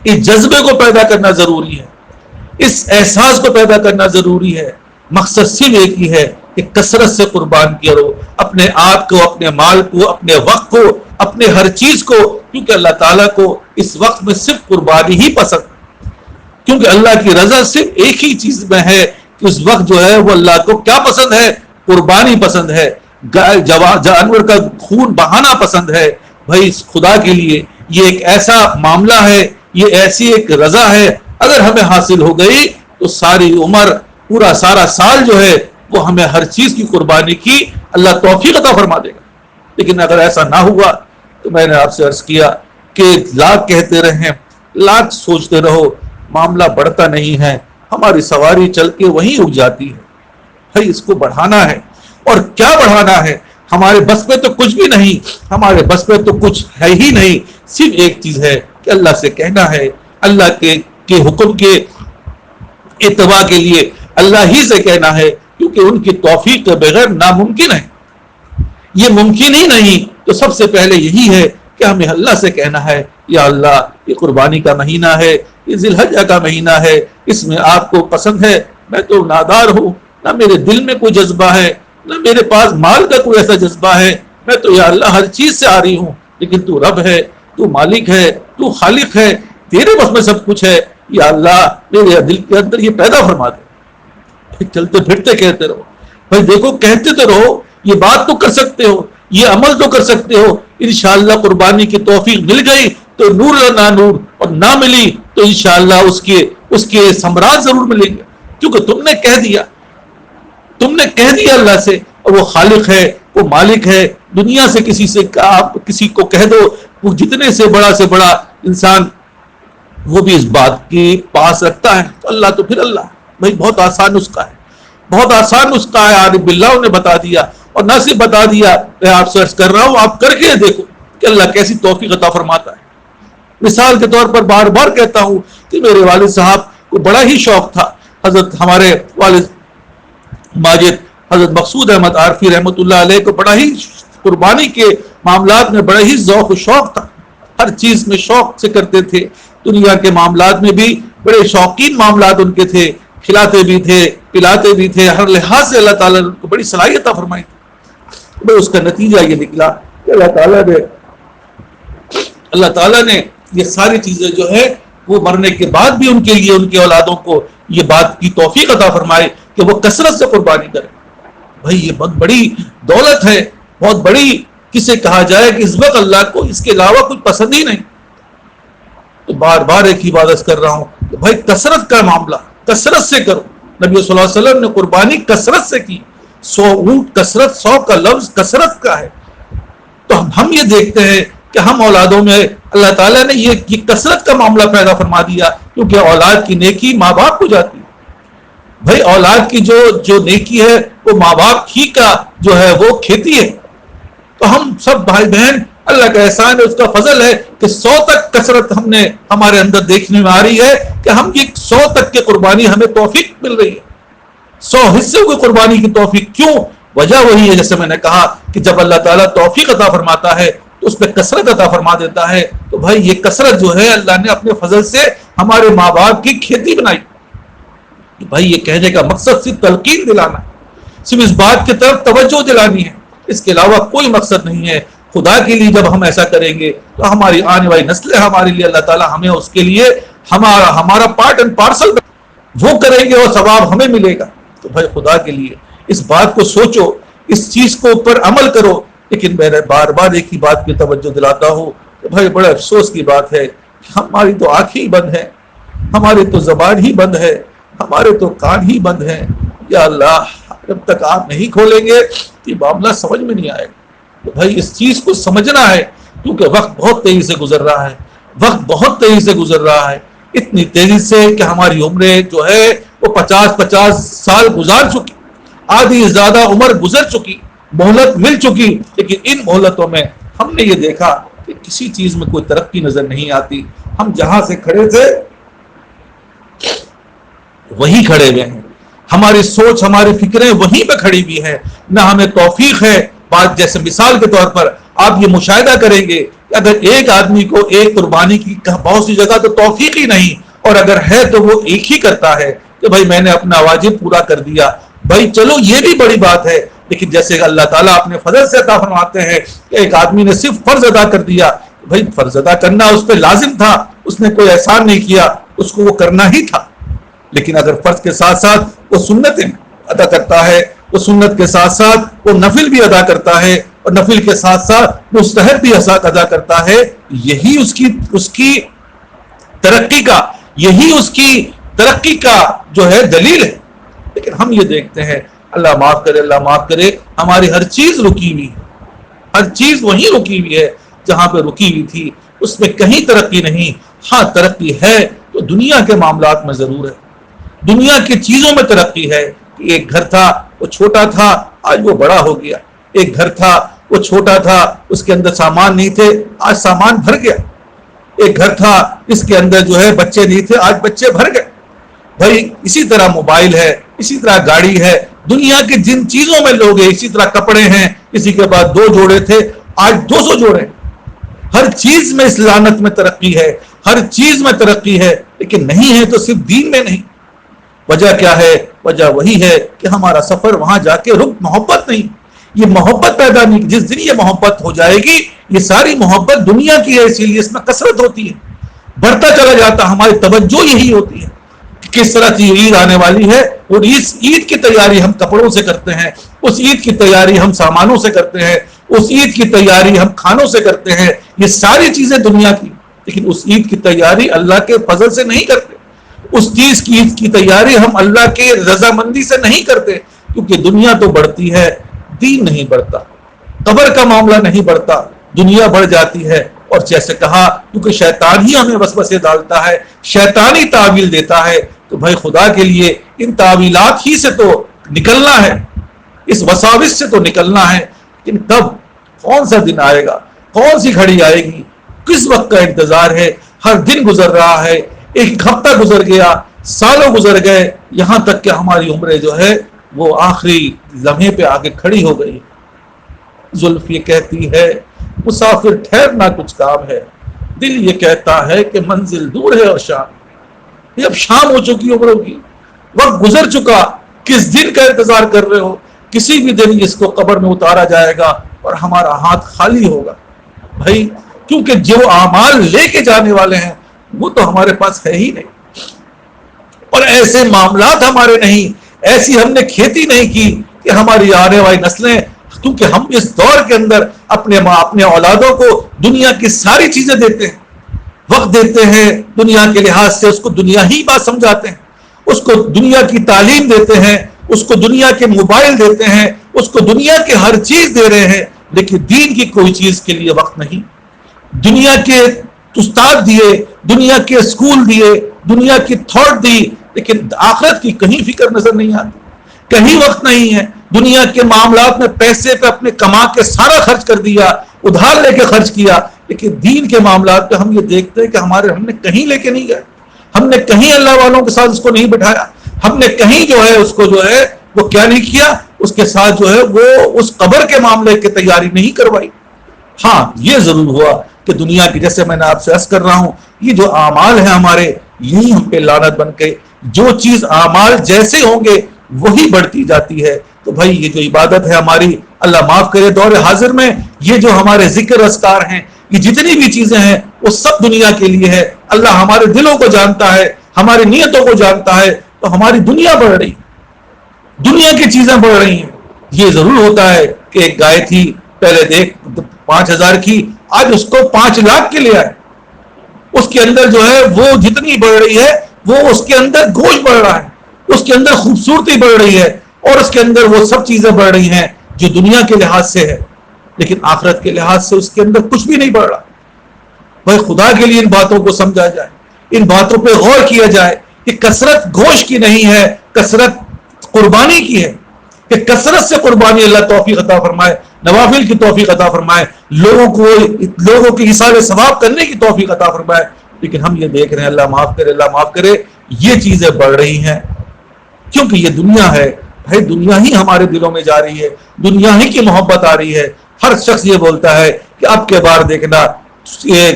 [SPEAKER 1] اس جذبے کو پیدا کرنا ضروری ہے، اس احساس کو پیدا کرنا ضروری ہے مقصد صرف ایک ہی ہے کہ کثرت سے قربان کرو، اپنے آپ کو، اپنے مال کو، اپنے وقت کو، اپنے ہر چیز کو، کیونکہ اللہ تعالیٰ کو اس وقت میں صرف قربانی ہی پسند، کیونکہ اللہ کی رضا صرف ایک ہی چیز میں ہے کہ اس وقت جو ہے وہ اللہ کو کیا پسند ہے؟ قربانی پسند ہے، جانور کا خون بہانا پسند ہے۔ بھائی خدا کے لیے یہ ایک ایسا معاملہ ہے، یہ ایسی ایک رضا ہے، اگر ہمیں حاصل ہو گئی تو ساری عمر، پورا سارا سال جو ہے وہ ہمیں ہر چیز کی قربانی کی اللہ توفیق عطا فرما دے گا۔ لیکن اگر ایسا نہ ہوا تو میں نے آپ سے عرض کیا کہ لاکھ کہتے رہیں، لاکھ سوچتے رہو، معاملہ بڑھتا نہیں ہے، ہماری سواری چل کے وہیں رک جاتی ہے۔ بھائی اس کو بڑھانا ہے، اور کیا بڑھانا ہے؟ ہمارے بس میں تو کچھ بھی نہیں، ہمارے بس میں تو کچھ ہے ہی نہیں، صرف ایک چیز ہے کہ اللہ سے کہنا ہے، اللہ کے حکم کے اتباع کے لیے اللہ ہی سے کہنا ہے، کیونکہ ان کی توفیق کے بغیر ناممکن ہے۔ یہ ممکن ہی نہیں، تو سب سے پہلے یہی ہے کہ ہمیں اللہ سے کہنا ہے، یا اللہ یہ قربانی کا مہینہ ہے، یہ ذی الحجہ کا مہینہ ہے، اس میں آپ کو پسند ہے، میں تو نادار ہوں، نہ میرے دل میں کوئی جذبہ ہے، نہ میرے پاس مال کا کوئی ایسا جذبہ ہے، میں تو یا اللہ ہر چیز سے آ رہی ہوں، لیکن تو رب ہے، تو مالک ہے، تو خالق ہے، تیرے بس میں سب کچھ ہے، یا اللہ میرے دل کے اندر یہ پیدا فرما دے۔ پھر چلتے پھرتے کہتے رہو، بھائی دیکھو کہتے تو رہو، یہ بات تو کر سکتے ہو، یہ عمل تو کر سکتے ہو، انشاءاللہ قربانی کی توفیق مل گئی تو نور نہ نور، اور نہ ملی تو انشاءاللہ اس کے ثمرات ضرور ملیں گے، کیونکہ تم نے کہہ دیا اللہ سے، اور وہ خالق ہے، وہ مالک ہے۔ دنیا سے آپ کسی کو کہہ دو، وہ جتنے سے بڑا انسان وہ بھی اس بات کی پاس رکھتا ہے، تو اللہ تو پھر اللہ ہے۔ بھائی بہت آسان نسخہ ہے، بہت آسان نسخہ ہے، عارف باللہ نے بتا دیا، اور نہ صرف بتا دیا، میں آپ سے عرض کر رہا ہوں، آپ کر کے دیکھو کہ اللہ کیسی توفیق عطا فرماتا ہے۔ مثال کے طور پر بار بار کہتا ہوں کہ میرے والد صاحب کو بڑا ہی شوق تھا، حضرت ہمارے والد ماجد حضرت مقصود احمد عارفی رحمۃ اللہ علیہ کو بڑا ہی قربانی کے معاملات میں بڑا ہی ذوق و شوق تھا، ہر چیز میں شوق سے کرتے تھے، دنیا کے معاملات میں بھی بڑے شوقین معاملات ان کے تھے، کھلاتے بھی تھے، پلاتے بھی تھے، ہر لحاظ سے اللہ تعالیٰ نے ان کو بڑی صلاحیت فرمائی تھی۔ اس کا نتیجہ یہ نکلا کہ اللہ تعالیٰ نے یہ ساری چیزیں جو ہے وہ مرنے کے بعد بھی ان کے لیے، ان کے اولادوں کو یہ بات کی توفیق عطا فرمائے کہ وہ کثرت سے قربانی کریں۔ بھائی یہ بہت بڑی دولت ہے، بہت بڑی، کسے کہا جائے کہ اس وقت اللہ کو اس کے علاوہ کچھ پسند ہی نہیں۔ تو بار بار ایک ہی بات کر رہا ہوں کہ بھائی کثرت کا معاملہ کثرت سے کرو۔ نبی صلی اللہ علیہ وسلم نے قربانی کثرت سے کی، 100 اونٹ کثرت، 100 کا لفظ کثرت کا ہے۔ تو ہم یہ دیکھتے ہیں کہ ہم اولادوں میں اللہ تعالیٰ نے یہ کثرت کا معاملہ پیدا فرما دیا، کیونکہ اولاد کی نیکی ماں باپ کو جاتی ہے۔ بھائی اولاد کی جو نیکی ہے وہ ماں باپ ہی کا جو ہے وہ کھیتی ہے۔ تو ہم سب بھائی بہن، اللہ کا احسان ہے، اس کا فضل ہے کہ 100 تک کثرت ہمارے اندر دیکھنے میں آ رہی ہے کہ ہم یہ 100 تک کی قربانی ہمیں توفیق مل رہی ہے، 100 حصوں کی قربانی کی توفیق۔ کیوں؟ وجہ وہی ہے جیسے میں نے کہا کہ جب اللہ تعالیٰ توفیق عطا فرماتا ہے تو اس پہ کثرت عطا فرما دیتا ہے۔ تو بھائی یہ کثرت جو ہے اللہ نے اپنے فضل سے ہمارے ماں باپ کی کھیتی بنائی۔ بھائی یہ کہنے کا مقصد صرف تلقین دلانا ہے، صرف اس بات کی طرف توجہ دلانی ہے، اس کے علاوہ کوئی مقصد نہیں ہے۔ خدا کے لیے جب ہم ایسا کریں گے تو ہماری آنے والی نسلیں ہمارے لیے اللہ تعالیٰ ہمیں اس کے لیے ہمارا پارٹ اینڈ پارسل وہ کریں گے اور ثواب ہمیں ملے گا۔ تو بھائی خدا کے لیے اس بات کو سوچو، اس چیز کو اوپر عمل کرو۔ لیکن میں بار بار ایک ہی بات کی توجہ دلاتا ہوں کہ بھائی بڑے افسوس کی بات ہے کہ ہماری تو آنکھیں ہی بند ہیں، ہماری تو زبان ہی بند ہے، ہمارے تو کان ہی بند ہیں۔ یا اللہ جب تک آپ نہیں کھولیں گے یہ معاملہ سمجھ میں نہیں آئے گا۔ تو بھائی اس چیز کو سمجھنا ہے، کیونکہ وقت بہت تیزی سے گزر رہا ہے، وقت بہت تیزی سے گزر رہا ہے، اتنی تیزی سے کہ ہماری عمریں جو ہے وہ 50 سال گزار چکی، آدھی زیادہ عمر گزر چکی، مہلت مل چکی۔ لیکن ان مہلتوں میں ہم نے یہ دیکھا کہ کسی چیز میں کوئی ترقی نظر نہیں آتی۔ ہم جہاں سے کھڑے تھے وہی کھڑے ہوئے ہیں، ہماری سوچ ہماری فکریں وہیں پہ کھڑی ہوئی ہیں، نہ ہمیں توفیق ہے۔ بات جیسے مثال کے طور پر آپ یہ مشاہدہ کریں گے کہ اگر ایک آدمی کو ایک قربانی کی بہت سی جگہ تو توفیق ہی نہیں، اور اگر ہے تو وہ ایک ہی کرتا ہے کہ بھائی میں نے اپنا واجب پورا کر دیا، بھائی چلو یہ بھی بڑی بات ہے، لیکن جیسے اللہ تعالیٰ اپنے فضل سے عطا فرماتے ہیں کہ ایک آدمی نے صرف فرض ادا کر دیا، بھائی فرض ادا کرنا اس پہ لازم تھا، اس نے کوئی احسان نہیں کیا، اس کو وہ کرنا ہی تھا. لیکن اگر فرض کے ساتھ ساتھ وہ سنتیں ادا کرتا ہے، وہ سنت کے ساتھ ساتھ وہ نفل بھی ادا کرتا ہے، اور نفل کے ساتھ ساتھ مستحب بھی ادا کرتا ہے، یہی اس کی ترقی کا، یہی اس کی ترقی کا جو ہے دلیل ہے. لیکن ہم یہ دیکھتے ہیں، اللہ معاف کرے، اللہ معاف کرے، ہماری ہر چیز رکی ہوئی ہے، ہر چیز وہیں رکی ہوئی ہے جہاں پہ رکی ہوئی تھی، اس میں کہیں ترقی نہیں. ہاں ترقی ہے تو دنیا کے معاملات میں ضرور ہے، دنیا کی چیزوں میں ترقی ہے. ایک گھر تھا وہ چھوٹا تھا، آج وہ بڑا ہو گیا. ایک گھر تھا وہ چھوٹا تھا، اس کے اندر سامان نہیں تھے، آج سامان بھر گیا. ایک گھر تھا اس کے اندر جو ہے بچے نہیں تھے، آج بچے بھر گئے. بھائی اسی طرح موبائل ہے، اسی طرح گاڑی ہے، دنیا کے جن چیزوں میں لوگ ہیں، اسی طرح کپڑے ہیں، کسی کے بعد 2 جوڑے تھے، آج 200 جوڑے. ہر چیز میں اس لعنت میں ترقی ہے، ہر چیز میں ترقی ہے، لیکن نہیں ہے تو صرف دین میں نہیں. وجہ کیا ہے؟ وجہ وہی ہے کہ ہمارا سفر وہاں جا کے رک محبت نہیں. یہ محبت پیدا نہیں، جس دن یہ محبت ہو جائے گی، یہ ساری محبت دنیا کی ہے، اسی لیے اس میں کثرت ہوتی ہے، بڑھتا چلا جاتا. ہماری توجہ یہی ہوتی ہے کہ کس طرح کی عید آنے والی ہے، اور اس عید کی تیاری ہم کپڑوں سے کرتے ہیں، اس عید کی تیاری ہم سامانوں سے کرتے ہیں، اس عید کی تیاری ہم کھانوں سے کرتے ہیں. یہ ساری چیزیں دنیا کی، لیکن اس عید کی تیاری اللہ کے فضل سے نہیں کرتے. اس چیز کی عید کی تیاری ہم اللہ کے رضامندی سے نہیں کرتے، کیونکہ دنیا تو بڑھتی ہے، دین نہیں بڑھتا. قبر کا معاملہ نہیں بڑھتا، دنیا بڑھ جاتی ہے. اور جیسے کہا، کیونکہ شیطان ہی ہمیں وسوسے ڈالتا ہے، شیطانی تعویل دیتا ہے. تو بھائی خدا کے لیے ان تعویلات ہی سے تو نکلنا ہے، اس وساوس سے تو نکلنا ہے. لیکن کب، کون سا دن آئے گا، کون سی گھڑی آئے گی، کس وقت کا انتظار ہے. ہر دن گزر رہا ہے، ایک ہفتہ گزر گیا، سالوں گزر گئے، یہاں تک کہ ہماری عمریں جو ہے وہ آخری لمحے پہ آگے کھڑی ہو گئی. زلف یہ کہتی ہے مسافر ٹھہرنا کچھ کام ہے، دل یہ کہتا ہے کہ منزل دور ہے اور شام. یہ اب شام ہو چکی عمروں کی، وقت گزر چکا. کس دن کا انتظار کر رہے ہو؟ کسی بھی دن اس کو قبر میں اتارا جائے گا اور ہمارا ہاتھ خالی ہوگا. بھائی کیونکہ جو اعمال لے کے جانے والے ہیں وہ تو ہمارے پاس ہے ہی نہیں، اور ایسے معاملات ہمارے نہیں، ایسی ہم نے کھیتی نہیں کی کہ ہماری آنے والی نسلیں، کیونکہ ہم اس دور کے اندر اپنے اولادوں کو دنیا کی ساری چیزیں دیتے ہیں، وقت دیتے ہیں، دنیا کے لحاظ سے اس کو دنیا ہی بات سمجھاتے ہیں، اس کو دنیا کی تعلیم دیتے ہیں، اس کو دنیا کے موبائل دیتے ہیں، اس کو دنیا کے ہر چیز دے رہے ہیں، لیکن دین کی کوئی چیز کے لیے وقت نہیں. دنیا کے استاد دیے، دنیا کے اسکول دیے، دنیا کی تھاٹ دی، لیکن آخرت کی کہیں فکر نظر نہیں آتی، کہیں وقت نہیں ہے. دنیا کے معاملات میں پیسے پہ اپنے کما کے سارا خرچ کر دیا، ادھار لے کے خرچ کیا، لیکن دین کے معاملات پہ ہم یہ دیکھتے ہیں کہ ہم نے کہیں لے کے نہیں گئے، ہم نے کہیں اللہ والوں کے ساتھ اس کو نہیں بٹھایا، ہم نے کہیں جو ہے اس کو جو ہے وہ کیا نہیں کیا، اس کے ساتھ جو ہے وہ اس قبر کے معاملے کی تیاری نہیں کروائی. ہاں یہ ضرور ہوا کہ دنیا کی، جیسے میں نے آپ سے عرض کر رہا ہوں، یہ جو اعمال ہیں ہمارے، یہی ہم پہ لعنت بن کے، جو چیز اعمال جیسے ہوں گے وہی بڑھتی جاتی ہے. تو بھائی یہ جو عبادت ہے ہماری، اللہ معاف کرے، دور حاضر میں یہ جو ہمارے ذکر اذکار ہیں، یہ جتنی بھی چیزیں ہیں وہ سب دنیا کے لیے ہے. اللہ ہمارے دلوں کو جانتا ہے، ہماری نیتوں کو جانتا ہے. تو ہماری دنیا بڑھ رہی، دنیا کی چیزیں بڑھ رہی ہیں. یہ ضرور ہوتا ہے کہ ایک گائے تھی پہلے دیکھ 5,000 کی، آج اس کو 5 لاکھ کے لے آئے. اس کے اندر جو ہے وہ جتنی بڑھ رہی ہے، وہ اس کے اندر گوشت بڑھ رہا ہے، اس کے اندر خوبصورتی بڑھ رہی ہے، اور اس کے اندر وہ سب چیزیں بڑھ رہی ہیں جو دنیا کے لحاظ سے ہے، لیکن آخرت کے لحاظ سے اس کے اندر کچھ بھی نہیں بڑھ رہا. بھائی خدا کے لیے ان باتوں کو سمجھا جائے، ان باتوں پہ غور کیا جائے کہ کثرت گوشت کی نہیں ہے، کثرت قربانی کی ہے. کہ کثرت سے قربانی اللہ توفیق عطا فرمائے، نوافل کی توفیق عطا فرمائے، لوگوں کی ایصال ثواب کرنے کی توفیق عطا فرمائے. لیکن ہم یہ دیکھ رہے ہیں، اللہ معاف کرے، اللہ معاف کرے، یہ چیزیں بڑھ رہی ہیں کیونکہ یہ دنیا ہے. بھائی دنیا ہی ہمارے دلوں میں جا رہی ہے، دنیا ہی کی محبت آ رہی ہے. ہر شخص یہ بولتا ہے کہ اب کے بار دیکھنا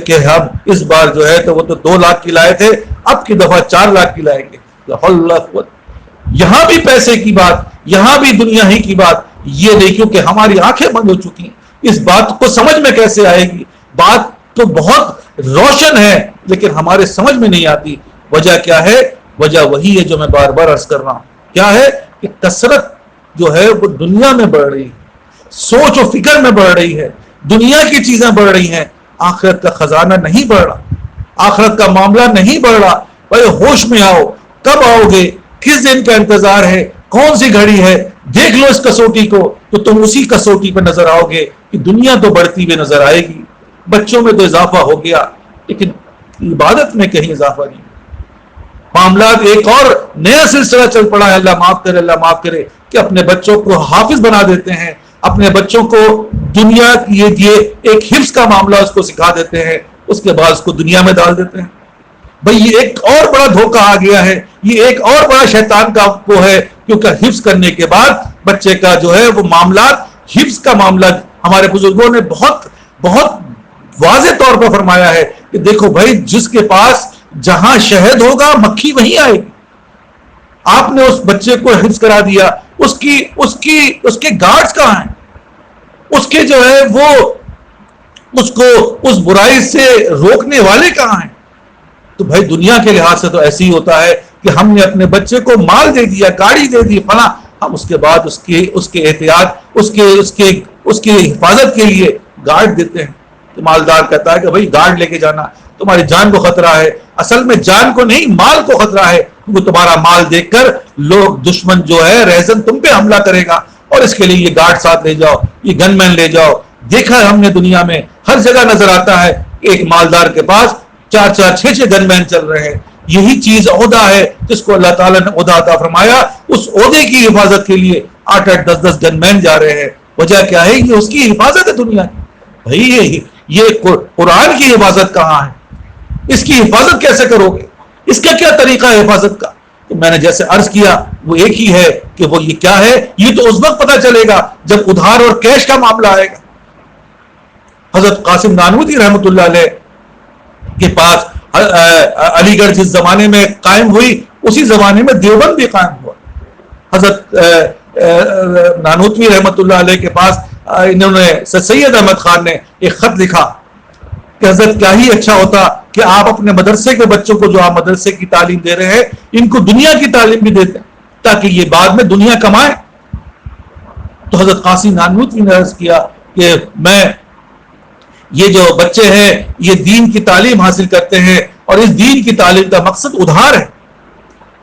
[SPEAKER 1] کہ ہم اس بار جو ہے تو وہ تو 2 لاکھ کی لائے تھے، اب کی دفعہ 4 لاکھ کی لائیں گے. یہاں بھی پیسے کی بات، یہاں بھی دنیا ہی کی بات، یہ نہیں کیونکہ ہماری آنکھیں بند ہو چکی ہیں، اس بات کو سمجھ میں کیسے آئے گی؟ بات تو بہت روشن ہے لیکن ہمارے سمجھ میں نہیں آتی۔ وجہ کیا ہے؟ وجہ وہی ہے جو میں بار بار عرض کر رہا ہوں، کیا ہے کہ کثرت جو ہے وہ دنیا میں بڑھ رہی ہے، سوچ و فکر میں بڑھ رہی ہے، دنیا کی چیزیں بڑھ رہی ہیں، آخرت کا خزانہ نہیں بڑھ رہا، آخرت کا معاملہ نہیں بڑھ رہا۔ بھائی ہوش میں آؤ، کب آؤ گے؟ کس دن کا انتظار ہے؟ کون سی گھڑی ہے؟ دیکھ لو اس کسوٹی کو تو تم اسی کسوٹی پہ نظر آؤ گے کہ دنیا تو بڑھتی ہوئی نظر آئے گی، بچوں میں تو اضافہ ہو گیا لیکن عبادت میں کہیں اضافہ نہیں۔ معاملات ایک اور نیا سلسلہ چل پڑا ہے، اللہ معاف کرے، اللہ معاف کرے، کہ اپنے بچوں کو حافظ بنا دیتے ہیں، اپنے بچوں کو دنیا یہ ایک حفظ کا معاملہ اس کو سکھا دیتے ہیں، اس کے بعد اس کو دنیا میں ڈال دیتے ہیں۔ بھئی یہ ایک اور بڑا دھوکہ آ گیا ہے، یہ ایک اور بڑا شیطان کا وہ ہے، کیونکہ حفظ کرنے کے بعد بچے کا جو ہے وہ معاملات، حفظ کا معاملہ ہمارے بزرگوں نے بہت بہت واضح طور پر فرمایا ہے کہ دیکھو بھائی، جس کے پاس جہاں شہد ہوگا مکھی وہیں آئے گی۔ آپ نے اس بچے کو حفظ کرا دیا، اس کے گارڈز کہاں ہیں؟ اس کے جو ہے وہ اس کو اس برائی سے روکنے والے کہاں ہیں؟ تو بھائی دنیا کے لحاظ سے تو ایسے ہی ہوتا ہے کہ ہم نے اپنے بچے کو مال دے دیا، گاڑی دے دی، فلاں، ہم اس کے بعد اس کے احتیاط، اس کے حفاظت کے لیے گارڈ دیتے ہیں۔ تو مالدار کہتا ہے کہ بھائی گارڈ لے کے جانا، تمہاری جان کو خطرہ ہے۔ اصل میں جان کو نہیں، مال کو خطرہ ہے، کیونکہ تمہارا مال دیکھ کر لوگ، دشمن جو ہے رہزن تم پہ حملہ کرے گا، اور اس کے لیے یہ گارڈ ساتھ لے جاؤ، یہ گن مین لے جاؤ۔ دیکھا ہے ہم نے دنیا میں ہر جگہ نظر آتا ہے ایک مالدار کے پاس 4 6 گن مین چل رہے ہیں۔ یہی چیز عہدہ ہے جس کو اللہ تعالیٰ نے عہدہ عطا فرمایا، اس عہدے کی حفاظت کے لیے 8 8 10 10 گن مین جا رہے ہیں۔ وجہ کیا ہے؟ یہ اس کی حفاظت ہے دنیا کی۔ بھائی یہ قرآن کی حفاظت کہاں ہے؟ اس کی حفاظت کیسے کرو گے؟ اس کا کیا طریقہ ہے حفاظت کا؟ تو میں نے جیسے عرض کیا وہ ایک ہی ہے کہ وہ یہ کیا ہے، یہ تو اس وقت پتہ چلے گا جب ادھار اور کیش کا معاملہ آئے گا۔ حضرت قاسم نانوتوی رحمۃ اللہ علیہ کے پاس علی گڑھ جس زمانے میں قائم ہوئی، اسی زمانے میں دیوبند بھی قائم ہوا۔ حضرت نانوتوی رحمۃ اللہ علیہ کے پاس انہوں نے سید احمد خان نے ایک خط لکھا کہ حضرت کیا ہی اچھا ہوتا کہ آپ اپنے مدرسے کے بچوں کو، جو آپ مدرسے کی تعلیم دے رہے ہیں، ان کو دنیا کی تعلیم بھی دیتے تاکہ یہ بعد میں دنیا کمائے۔ تو حضرت قاسم نانوتوی نے عرض کیا کہ میں، یہ جو بچے ہیں یہ دین کی تعلیم حاصل کرتے ہیں، اور اس دین کی تعلیم کا مقصد ادھار ہے،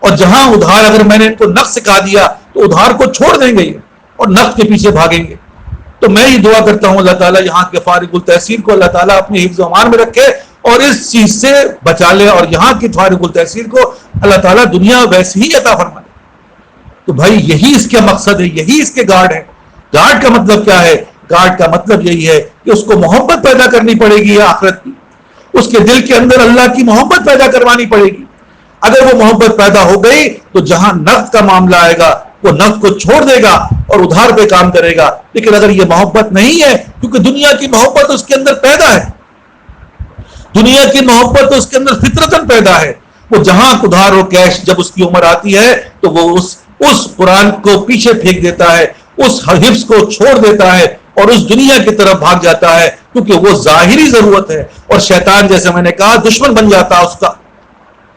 [SPEAKER 1] اور جہاں ادھار اگر میں نے ان کو نقد سکھا دیا تو ادھار کو چھوڑ دیں گے اور نقد کے پیچھے بھاگیں گے۔ تو میں یہ دعا کرتا ہوں اللہ تعالیٰ یہاں کے فارغ التحصیل کو اللہ تعالیٰ اپنے حفظ و امان میں رکھے اور اس چیز سے بچا لے، اور یہاں کی فارغ التحصیل کو اللہ تعالیٰ دنیا ویسے ہی عطا فرما دے۔ تو بھائی یہی اس کا مقصد ہے، یہی اس کے گارڈ ہے۔ گارڈ کا مطلب کیا ہے؟ گارڈ کا مطلب یہی ہے کہ اس کو محبت پیدا کرنی پڑے گی آخرت کی، اس کے دل کے اندر اللہ کی محبت پیدا کروانی پڑے گی۔ اگر وہ محبت پیدا ہو گئی تو جہاں نقد کا معاملہ آئے گا وہ نقد کو چھوڑ دے گا اور ادھار پہ کام کرے گا۔ لیکن اگر یہ محبت نہیں ہے، کیونکہ دنیا کی محبت اس کے اندر پیدا ہے، دنیا کی محبت اس کے اندر فطرتاً پیدا ہے، وہ جہاں ادھار و کیش جب اس کی عمر آتی ہے تو وہ اس قرآن کو پیچھے پھینک دیتا ہے، اس حفظ کو چھوڑ دیتا ہے اور اس دنیا کی طرف بھاگ جاتا ہے، کیونکہ وہ ظاہری ضرورت ہے، اور شیطان جیسے میں نے کہا دشمن بن جاتا ہے اس کا۔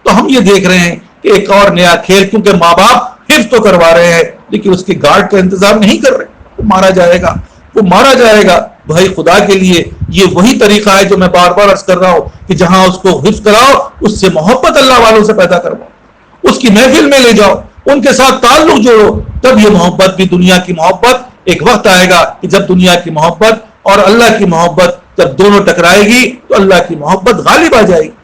[SPEAKER 1] تو ہم یہ دیکھ رہے ہیں کہ ایک اور نیا کھیل، کیونکہ ماں باپ حفظ تو کروا رہے ہیں لیکن اس کے گارڈ کا انتظام نہیں کر رہے، وہ مارا جائے گا، وہ مارا جائے گا۔ بھائی خدا کے لیے یہ وہی طریقہ ہے جو میں بار بار عرض کر رہا ہوں کہ جہاں اس کو حفظ کراؤ، اس سے محبت اللہ والوں سے پیدا کرواؤ، اس کی محفل میں لے جاؤ، ان کے ساتھ تعلق جوڑو، تب یہ محبت بھی دنیا کی محبت، ایک وقت آئے گا کہ جب دنیا کی محبت اور اللہ کی محبت جب دونوں ٹکرائے گی تو اللہ کی محبت غالب آ جائے گی۔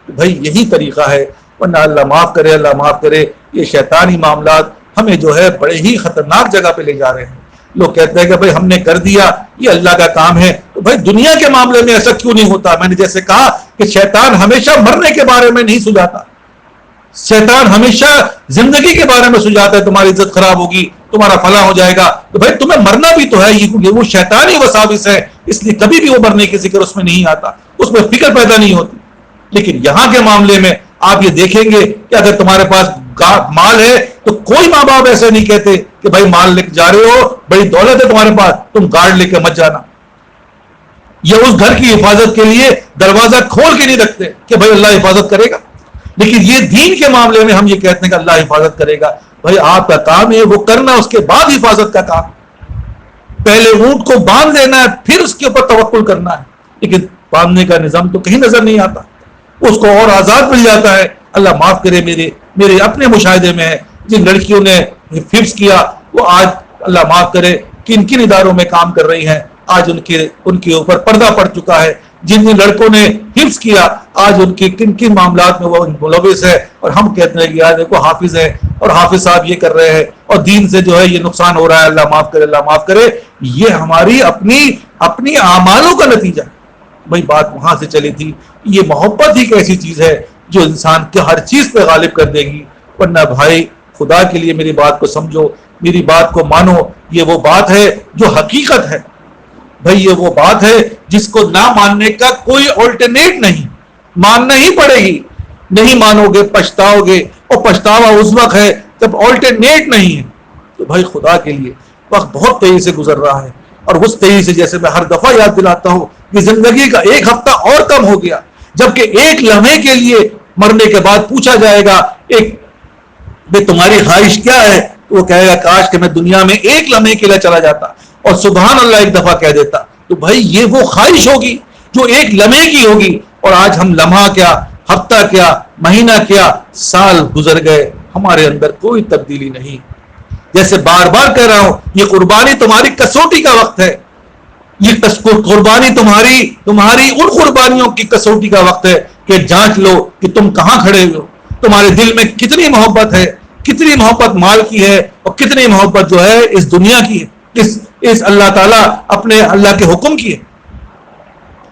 [SPEAKER 1] بھائی یہی طریقہ ہے، ورنہ اللہ معاف کرے، اللہ معاف کرے، یہ شیطانی معاملات ہمیں جو ہے بڑے ہی خطرناک جگہ پہ لے جا رہے ہیں۔ لوگ کہتے ہیں کہ بھائی ہم نے کر دیا، یہ اللہ کا کام ہے، تو بھائی دنیا کے معاملے میں ایسا کیوں نہیں ہوتا؟ میں نے جیسے کہا کہ شیطان ہمیشہ مرنے کے بارے میں نہیں سجاتا، شیطان ہمیشہ زندگی کے بارے میں سجاتا ہے، تمہاری عزت خراب ہوگی، تمہارا فلاں ہو جائے گا، تو بھائی تمہیں مرنا بھی تو ہے، یہ وہ شیطانی وساوس ہے، اس لیے کبھی بھی وہ مرنے کی ذکر اس میں نہیں آتا، اس میں فکر پیدا نہیں ہوتی۔ لیکن یہاں کے معاملے میں آپ یہ دیکھیں گے کہ اگر تمہارے پاس مال ہے تو کوئی ماں باپ ایسے نہیں کہتے کہ بھائی مال لے کے جا رہے ہو، بڑی دولت ہے تمہارے پاس، تم گارڈ لے کے مت جانا، یا اس گھر کی حفاظت کے لیے دروازہ کھول کے نہیں رکھتے کہ بھائی اللہ حفاظت کرے گا۔ لیکن یہ دین کے معاملے میں ہم یہ کہتے ہیں کہ اللہ حفاظت کرے گا۔ بھائی آپ کا کام ہے وہ کرنا، اس کے بعد حفاظت کا کام، پہلے اونٹ کو باندھ دینا ہے پھر اس کے اوپر توکل کرنا ہے، لیکن باندھنے کا نظام تو کہیں نظر نہیں آتا، اس کو اور آزاد مل جاتا ہے۔ اللہ معاف کرے، میرے اپنے مشاہدے میں ہے، جن لڑکیوں نے حفظ کیا وہ آج اللہ معاف کرے کن کن اداروں میں کام کر رہی ہیں، آج ان کے اوپر پردہ پڑ چکا ہے۔ جن لڑکوں نے حفظ کیا آج ان کی کن کن معاملات میں وہ ملوث ہے، اور ہم کہتے ہیں کہ یار دیکھو حافظ ہے اور حافظ صاحب یہ کر رہے ہیں اور دین سے جو ہے یہ نقصان ہو رہا ہے، اللہ معاف کرے اللہ معاف کرے۔ یہ ہماری اپنی اعمالوں کا نتیجہ ہے۔ بھائی بات وہاں سے چلی تھی، یہ محبت ہی ایک ایسی چیز ہے جو انسان کے ہر چیز پہ غالب کر دے گی، ورنہ بھائی خدا کے لیے میری بات کو سمجھو، میری بات کو مانو، یہ وہ بات ہے جو حقیقت ہے۔ بھائی یہ وہ بات ہے جس کو نہ ماننے کا کوئی آلٹرنیٹ نہیں، ماننا ہی پڑے گی، نہیں مانو گے پچھتاؤ گے، اور پچھتاوا اس وقت ہے جب آلٹرنیٹ نہیں ہے۔ تو بھائی خدا کے لیے وقت بہت تیزی سے گزر رہا ہے، اور اس تیزی سے جیسے میں ہر دفعہ یاد دلاتا ہوں کہ زندگی کا ایک ہفتہ اور کم ہو گیا، جبکہ ایک لمحے کے لیے مرنے کے بعد پوچھا جائے گا بے تمہاری خواہش کیا ہے، تو وہ کہے گا کاش کہ میں دنیا میں ایک لمحے کے لیے چلا جاتا اور سبحان اللہ ایک دفعہ کہہ دیتا۔ تو بھائی یہ وہ خواہش ہوگی جو ایک لمحے کی ہوگی، اور آج ہم لمحہ کیا، ہفتہ کیا، مہینہ کیا، سال گزر گئے، ہمارے اندر کوئی تبدیلی نہیں۔ جیسے بار بار کہہ رہا ہوں، یہ قربانی تمہاری کسوٹی کا وقت ہے، یہ قربانی تمہاری ان قربانیوں کی کسوٹی کا وقت ہے کہ جانچ لو کہ تم کہاں کھڑے ہو، تمہارے دل میں کتنی محبت ہے، کتنی محبت مال کی ہے، اور کتنی محبت جو ہے اس دنیا کی ہے، اس اللہ تعالیٰ اپنے اللہ کے حکم کی ہے۔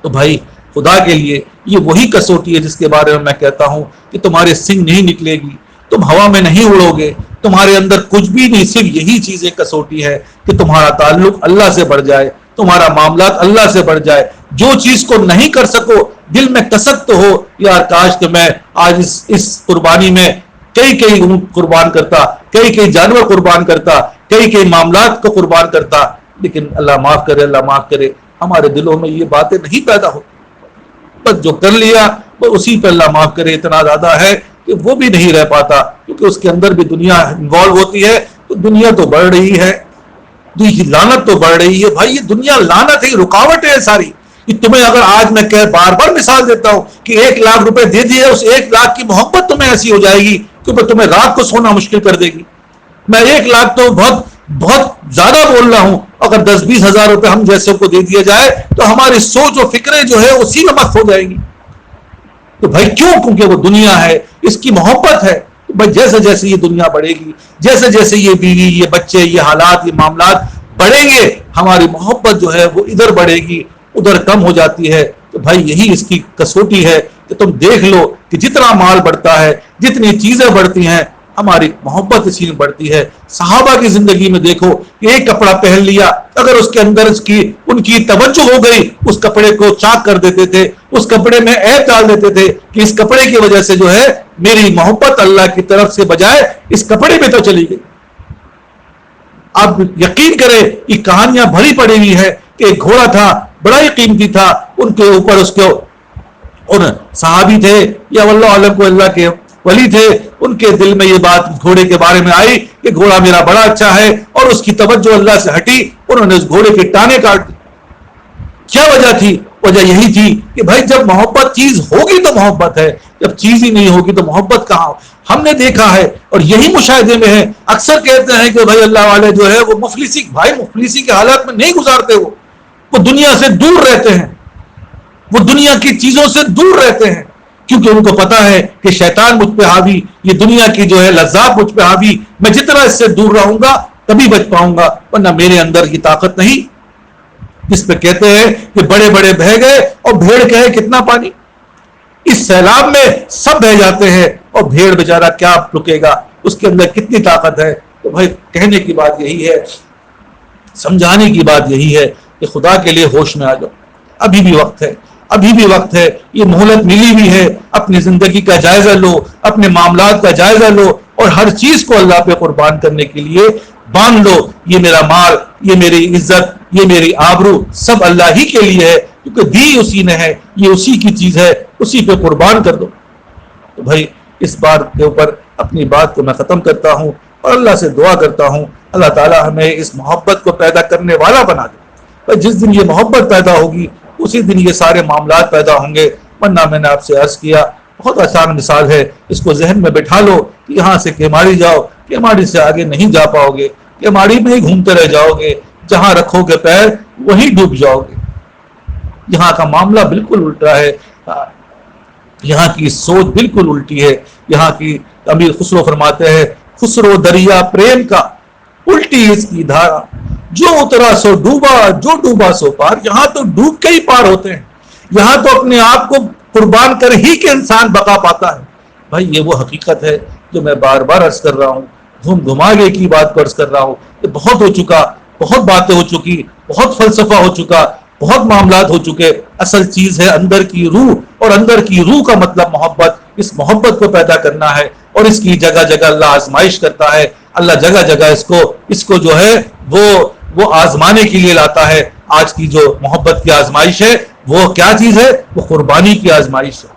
[SPEAKER 1] تو بھائی خدا کے لیے یہ وہی کسوٹی ہے جس کے بارے میں کہتا ہوں کہ تمہارے سنگ نہیں نکلے گی، تم ہوا میں نہیں اڑو گے، تمہارے اندر کچھ بھی نہیں، صرف یہی چیزیں کسوٹی ہے کہ تمہارا تعلق اللہ سے بڑھ جائے، تمہارا معاملات اللہ سے بڑھ جائے۔ جو چیز کو نہیں کر سکو دل میں کسک تو ہو، یار کاش کہ میں آج اس قربانی میں کئی قربان کرتا، کئی جانور قربان کرتا، کئی معاملات کو قربان کرتا، لیکن اللہ معاف کرے ہمارے دلوں میں یہ باتیں نہیں پیدا ہو، بس جو کر لیا وہ اسی پہ اللہ معاف کرے اتنا زیادہ ہے کہ وہ بھی نہیں رہ پاتا، کیونکہ اس کے اندر بھی دنیا انوالو ہوتی ہے، تو دنیا تو بڑھ رہی ہے، لعنت تو بڑھ رہی ہے۔ بھائی یہ دنیا لعنت ہے، رکاوٹیں ہے ساری۔ تمہیں اگر آج میں بار بار مثال دیتا ہوں کہ 1 لاکھ روپے دے دیے، اس 1 لاکھ کی محبت تمہیں ایسی ہو جائے گی کہ تمہیں رات کو سونا مشکل کر دے گی۔ میں 1 لاکھ تو بہت زیادہ بول رہا ہوں، اگر 10-20 ہزار روپے ہم جیسے کو دے دیا جائے تو ہماری سوچ و فکریں جو ہے اسی میں مست ہو جائیں گی۔ تو بھائی کیوں؟ کیونکہ وہ دنیا ہے، اس کی محبت ہے۔ تو بھائی جیسے جیسے یہ دنیا بڑھے گی، جیسے جیسے یہ بیوی، یہ بچے، یہ حالات، یہ معاملات بڑھیں گے، ہماری محبت جو ہے وہ ادھر بڑھے گی، ادھر کم ہو جاتی ہے۔ تو بھائی یہی اس کی کسوٹی ہے کہ تم دیکھ لو کہ جتنا مال بڑھتا ہے، جتنی چیزیں بڑھتی ہیں، ہماری محبت اسی میں بڑھتی ہے۔ صحابہ کی زندگی میں دیکھو، ایک کپڑا پہن لیا، اگر اس کے اندر ان کی توجہ ہو گئی، اس کپڑے کو چاک کر دیتے تھے، اس کپڑے میں عیب ڈال دیتے تھے کہ اس کپڑے کی وجہ سے جو ہے میری محبت اللہ کی طرف سے بجائے اس کپڑے میں تو چلی گئی۔ آپ یقین کریں، یہ کہانیاں بھری پڑی ہوئی ہے کہ ایک گھوڑا تھا، بڑا ہی قیمتی تھا، ان کے اوپر ان صحابی تھے یا واللہ عالم کو اللہ کے ولی تھے، ان کے دل میں یہ بات گھوڑے کے بارے میں آئی کہ گھوڑا میرا بڑا اچھا ہے، اور اس کی توجہ اللہ سے ہٹی، انہوں نے اس گھوڑے کے ٹانے کاٹ دی۔ کیا وجہ تھی؟ وجہ یہی تھی کہ بھائی جب محبت چیز ہوگی تو محبت ہے، جب چیز ہی نہیں ہوگی تو محبت کہاں ہو؟ ہم نے دیکھا ہے اور یہی مشاہدے میں ہے، اکثر کہتے ہیں کہ بھائی اللہ والے جو ہے وہ مفلسی کے حالات میں نہیں گزارتے، وہ دنیا سے دور رہتے ہیں، وہ دنیا کی چیزوں سے دور رہتے ہیں، کیونکہ ان کو پتا ہے کہ شیطان مجھ پہ حاوی، یہ دنیا کی جو ہے لذات مجھ پہ حاوی، میں جتنا اس سے دور رہوں گا تبھی بچ پاؤں گا، ورنہ میرے اندر کی طاقت نہیں۔ جس پہ کہتے ہیں کہ بڑے بڑے بہہ گئے اور بھیڑ کہے کتنا پانی، اس سیلاب میں سب بہ جاتے ہیں اور بھیڑ بیچارہ کیا رکے گا، اس کے اندر کتنی طاقت ہے۔ تو بھائی کہنے کی بات یہی ہے، سمجھانے کی بات یہی ہے کہ خدا کے لیے ہوش میں آ جاؤ، ابھی بھی وقت ہے، ابھی بھی وقت ہے، یہ مہلت ملی ہوئی ہے، اپنی زندگی کا جائزہ لو، اپنے معاملات کا جائزہ لو اور ہر چیز کو اللہ پہ قربان کرنے کے لیے باندھ لو. یہ میرا مال، یہ میری عزت، یہ میری آبرو سب اللہ ہی کے لیے ہے، کیونکہ دی اسی نے ہے، یہ اسی کی چیز ہے، اسی پہ قربان کر دو. تو بھائی اس بات کے اوپر اپنی بات کو میں ختم کرتا ہوں اور اللہ سے دعا کرتا ہوں اللہ تعالی ہمیں اس محبت کو پیدا کرنے والا بنا دے. جس دن یہ محبت پیدا ہوگی اسی دن یہ سارے معاملات پیدا ہوں گے. ورنہ میں نے آپ سے عرض کیا بہت آسان مثال ہے، اس کو ذہن میں بٹھا لو کہ یہاں سے کیماڑی جاؤ، کیماڑی سے آگے نہیں جا پاؤ گے، کیماڑی میں ہی گھومتے رہ جاؤ گے، جہاں رکھو گے پیر وہیں ڈوب جاؤ گے. یہاں کا معاملہ بالکل الٹا ہے، یہاں کی سوچ بالکل الٹی ہے. یہاں کی امیر خسرو فرماتے ہیں خسرو دریا پریم کا الٹی اس کی دھارا، جو اترا سو ڈوبا، جو ڈوبا سو پار. یہاں تو ڈوب کے ہی پار ہوتے ہیں، یہاں تو اپنے آپ کو قربان کر ہی کے انسان بقا پاتا ہے. بھائی یہ وہ حقیقت ہے جو میں بار بار عرض کر رہا ہوں، گھوم گھما کے کی بات کو عرض کر رہا ہوں. یہ بہت ہو چکا، بہت باتیں ہو چکی، بہت فلسفہ ہو چکا، بہت معاملات ہو چکے. اصل چیز ہے اندر کی روح، اور اندر کی روح کا مطلب محبت. اس محبت کو پیدا کرنا ہے اور اس کی جگہ جگہ اللہ آزمائش کرتا ہے. اللہ جگہ جگہ اس کو جو ہے وہ آزمانے کے لیے لاتا ہے. آج کی جو محبت کی آزمائش ہے وہ کیا چیز ہے؟ وہ قربانی کی آزمائش ہے.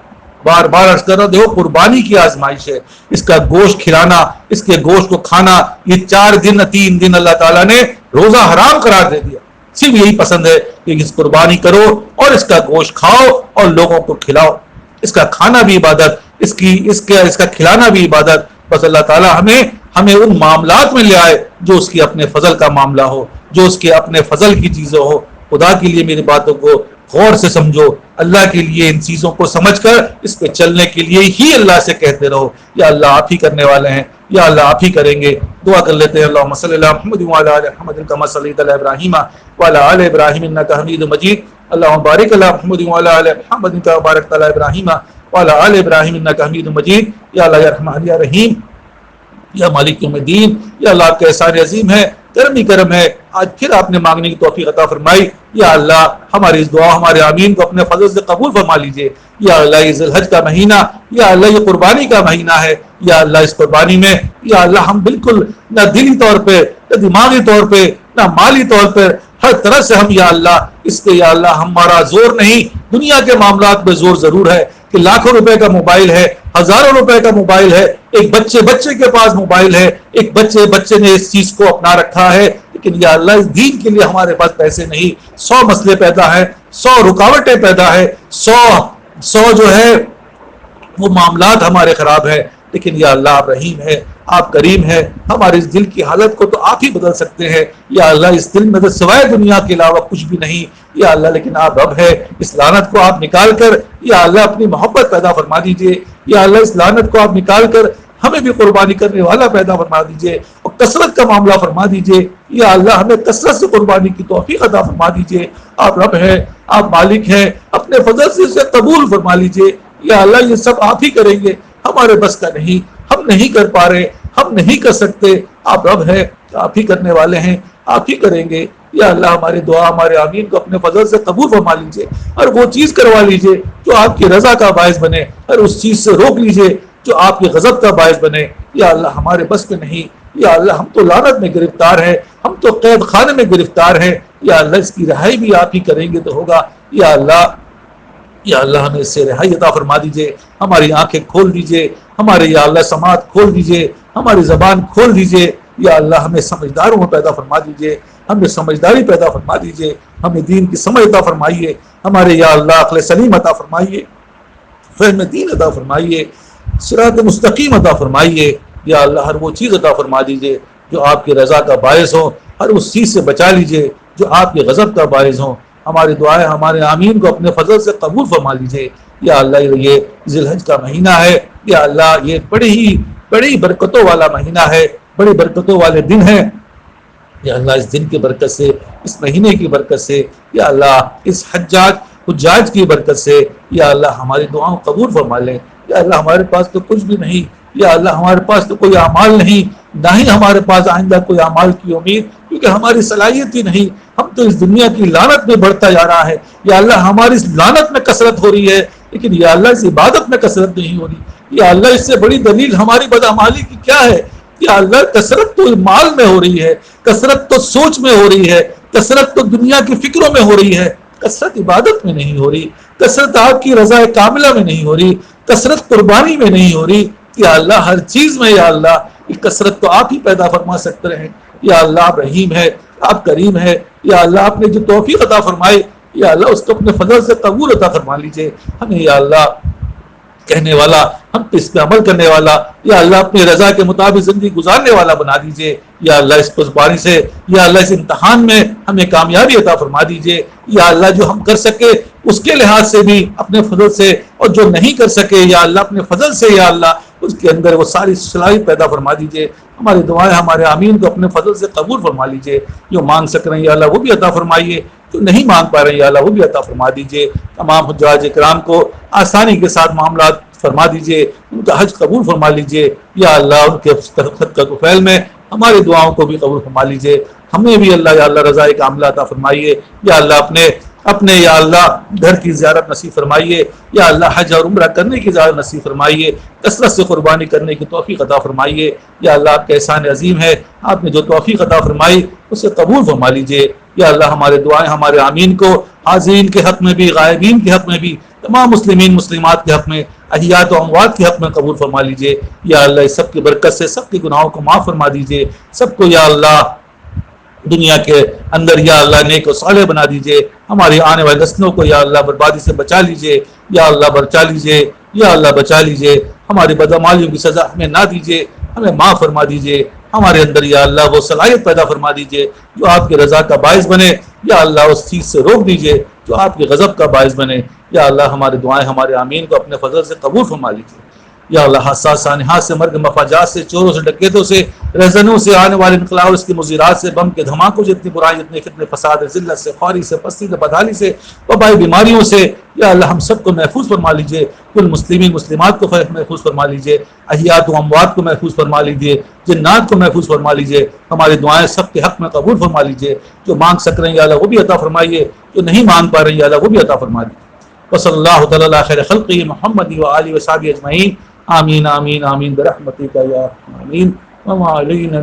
[SPEAKER 1] بار بار عرض کر رہا ہوں دیکھو قربانی کی آزمائش ہے. اس کا گوشت کھلانا، اس کے گوشت کو کھانا، یہ 4 دن 3 دن اللہ تعالیٰ نے روزہ حرام قرار دے دیا. صرف یہی پسند ہے کہ اس قربانی کرو اور اس کا گوشت کھاؤ اور لوگوں کو کھلاؤ. اس کا کھانا بھی عبادت، اس کا کھلانا بھی عبادت. بس اللہ تعالیٰ ہمیں ان معاملات میں لے آئے جو اس کے اپنے فضل کا معاملہ ہو، جو اس کے اپنے فضل کی چیزیں ہو. خدا کے لیے میری باتوں کو غور سے سمجھو. اللہ کے لیے ان چیزوں کو سمجھ کر اس پہ چلنے کے لیے ہی اللہ سے کہتے رہو یا اللہ آپ ہی کرنے والے ہیں، یا اللہ آپ ہی کریں گے. دعا کر لیتے ہیں اللہم صلی علی محمد وعلی آل محمد کما صلیت علی ابراہیم وعلی آل ابراہیم انک حمید مجید. اللہم بارک علی محمد وعلی آل محمد کما بارکت علی ابراہیم وعلی آل ابراہیم انک حمید مجید. یا اللہ یا رحمن یا رحیم یا مالک یوم الدین، یا اللہ آپ کا احسان عظیم ہے، کرم ہے. آج پھر آپ نے مانگنے کی توفیق عطا فرمائی. یا اللہ ہماری اس دعا، ہمارے آمین کو اپنے فضل سے قبول فرما لیجئے. یا اللہ یہ ذی الحج کا مہینہ، یا اللہ یہ قربانی کا مہینہ ہے. یا اللہ اس قربانی میں یا اللہ ہم بالکل نہ دلی طور پہ، نہ دماغی طور پہ، نہ مالی طور پہ، ہر طرح سے ہم یا اللہ اس پہ یا اللہ ہمارا زور نہیں. دنیا کے معاملات میں زور ضرور ہے کہ لاکھوں روپے کا موبائل ہے، ہزاروں روپے کا موبائل ہے، ایک بچے کے پاس موبائل ہے، ایک بچے نے اس چیز کو اپنا رکھا ہے. لیکن یا اللہ اس دین کے لیے ہمارے پاس پیسے نہیں. 100 مسئلے پیدا ہیں، 100 رکاوٹیں پیدا ہیں، 100 جو ہے وہ معاملات ہمارے خراب ہیں. لیکن یا اللہ آپ رحیم ہے، آپ کریم ہے. ہمارے اس دل کی حالت کو تو آپ ہی بدل سکتے ہیں. یا اللہ اس دل میں تو سوائے دنیا کے علاوہ کچھ بھی نہیں. یا اللہ لیکن آپ رب ہے، اس لعنت کو آپ نکال کر یا اللہ اپنی محبت پیدا فرما دیجئے. یا اللہ اس لعنت کو آپ نکال کر ہمیں بھی قربانی کرنے والا پیدا فرما دیجئے اور کثرت کا معاملہ فرما دیجئے. یا اللہ ہمیں کثرت سے قربانی کی توفیق عطا فرما دیجئے. آپ رب ہے، آپ مالک ہیں، اپنے فضل سے اسے قبول فرما لیجئے. یا اللہ یہ سب آپ ہی کریں گے، ہمارے بس کا نہیں، ہم نہیں کر پا رہے، ہم نہیں کر سکتے. آپ رب ہے، آپ ہی کرنے والے ہیں، آپ ہی کریں گے. یا اللہ ہماری دعا، ہمارے آمین کو اپنے فضل سے قبول فرما لیجئے اور وہ چیز کروا لیجئے جو آپ کی رضا کا باعث بنے، اور اس چیز سے روک لیجئے جو آپ کے غضب کا باعث بنے. یا اللہ ہمارے بس پہ نہیں. یا اللہ ہم تو لعنت میں گرفتار ہیں، ہم تو قید خانے میں گرفتار ہیں. یا اللہ اس کی رہائی بھی آپ ہی کریں گے تو ہوگا. یا اللہ ہمیں اس سے رہائی عطا فرما دیجئے. ہماری آنکھیں کھول دیجئے، ہمارے یا اللہ سماعت کھول دیجئے، ہماری زبان کھول دیجئے. یا اللہ ہمیں سمجھداروں میں پیدا فرما دیجئے، ہمیں سمجھداری پیدا فرما دیجئے، ہمیں دین کی سمجھ عطا فرمائیے. ہمارے یا اللہ عقل سلیم عطا فرمائیے، فہم دین عطا فرمائیے، صراط مستقیم عطا فرمائیے. یا اللہ ہر وہ چیز عطا فرما دیجئے جو آپ کی رضا کا باعث ہو، ہر اس چیز سے بچا لیجئے جو آپ کے غضب کا باعث ہوں. ہماری دعائیں، ہمارے آمین کو اپنے فضل سے قبول فرما لیجئے. یا اللہ یہ ذی الحج کا مہینہ ہے، یا اللہ یہ بڑی برکتوں والا مہینہ ہے، بڑی برکتوں والے دن ہیں. یا اللہ اس دن کی برکت سے، اس مہینے کی برکت سے، یا اللہ اس حجاج کی برکت سے یا اللہ ہماری دعاؤں قبول فرما لیں. یا اللہ ہمارے پاس تو کچھ بھی نہیں، یا اللہ ہمارے پاس تو کوئی اعمال نہیں، نہ ہی ہمارے پاس آئندہ کوئی اعمال کی امید. کیونکہ ہماری صلاحیت ہی نہیں، ہم تو اس دنیا کی لعنت میں بڑھتا جا رہا ہے۔ یا اللہ ہماری اس لعنت میں کثرت ہو رہی ہے، لیکن یا اللہ اس عبادت میں کثرت نہیں ہو رہی۔ یا اللہ اس سے بڑی دلیل ہماری بدعمالی کی کیا ہے؟ یا اللہ کثرت تو مال میں ہو رہی ہے، کثرت تو سوچ میں ہو رہی ہے، کثرت تو دنیا کی فکروں میں ہو رہی ہے، کثرت عبادت میں نہیں ہو رہی، کثرت آپ کی رضا کاملہ میں نہیں ہو رہی، کثرت قربانی میں نہیں ہو رہی۔ یا اللہ ہر چیز میں یا اللہ یہ کثرت تو آپ ہی پیدا فرما سکتے ہیں۔ یا اللہ آپ رحیم ہے، آپ کریم ہے۔ یا اللہ آپ نے جو توفیق عطا فرمائے یا اللہ اس کو اپنے فضل سے قبول عطا فرما لیجئے ہمیں۔ یا اللہ کہنے والا، ہم پہ اس پہ عمل کرنے والا، یا اللہ اپنی رضا کے مطابق زندگی گزارنے والا بنا دیجئے۔ یا اللہ اس پسپاری سے یا اللہ اس امتحان میں ہمیں کامیابی عطا فرما دیجئے۔ یا اللہ جو ہم کر سکے اس کے لحاظ سے بھی اپنے فضل سے، اور جو نہیں کر سکے یا اللہ اپنے فضل سے یا اللہ اس کے اندر وہ ساری صلاحیت پیدا فرما دیجئے۔ ہماری دعائیں ہمارے آمین کو اپنے فضل سے قبول فرما لیجئے۔ جو مانگ سک رہے ہیں یا اللہ وہ بھی عطا فرمائیے، جو نہیں مانگ پا رہے ہیں یا اللہ وہ بھی عطا فرما دیجئے۔ تمام حجاج اکرام کو آسانی کے ساتھ معاملات فرما دیجئے، ان کا حج قبول فرما لیجئے۔ یا اللہ ان کے خط کا کفیل میں ہماری دعاؤں کو بھی قبول فرما لیجئے۔ ہمیں بھی اللہ یا اللہ رضا کاملہ عطا فرمائیے۔ یا اللہ اپنے یا اللہ گھر کی زیارت نصیب فرمائیے۔ یا اللہ حج اور عمرہ کرنے کی زیارت نصیب فرمائیے، کثرت سے قربانی کرنے کی توفیق عطا فرمائیے۔ یا اللہ آپ کا احسان عظیم ہے، آپ نے جو توفیق عطا فرمائی اسے قبول فرما لیجئے۔ یا اللہ ہمارے دعائیں ہمارے آمین کو حاضرین کے حق میں بھی، غائبین کے حق میں بھی، تمام مسلمین مسلمات کے حق میں، احیات و اموات کے حق میں قبول فرما لیجئے۔ یا اللہ اس سب کی برکت سے سب کے گناہوں کو معاف فرما دیجئے، سب کو یا اللہ دنیا کے اندر یا اللہ نیک و صالح بنا دیجئے۔ ہماری آنے والی نسلوں کو یا اللہ بربادی سے بچا لیجئے۔ یا اللہ بچا لیجئے، یا اللہ بچا لیجئے۔ ہماری بدعمالیوں کی سزا ہمیں نہ دیجئے، ہمیں معاف فرما دیجئے۔ ہمارے اندر یا اللہ وہ صلاحیت پیدا فرما دیجئے جو آپ کی رضا کا باعث بنے۔ یا اللہ اس چیز سے روک دیجئے جو آپ کے غضب کا باعث بنے۔ یا اللہ ہماری دعائیں ہمارے آمین کو اپنے فضل سے قبول فرما لیجئے۔ یا اللہ حساس سانحات سے، مرگ مفاجات سے، چوروں سے، ڈکیتوں سے، رہزنوں سے، آنے والے انقلاب اور اس کی مضرات سے، بم کے دھماکوں، جتنی برائی، جتنے فتنے فساد، ذلت سے، خواری سے، پستی سے، بدحالی سے، وبائی بیماریوں سے یا اللہ ہم سب کو محفوظ فرما لیجئے۔ کل مسلمین مسلمات کو محفوظ فرما لیجئے، احیات و اموات کو محفوظ فرما لیجئے، جنات کو محفوظ فرما لیجئے۔ ہماری دعائیں سب کے حق میں قبول فرما لیجئے۔ جو مانگ سک رہے ہیں یا اللہ وہ بھی عطا فرمائیے، جو نہیں مانگ پا رہے ہیں یا اللہ وہ بھی عطا فرما دیجئے۔ وصلی اللہ تعالی علی خیر خلقہ محمد و آلہ و صحبہ اجمعین۔ آمین آمین آمین برحمتک یا ارحم الراحمین وما علینا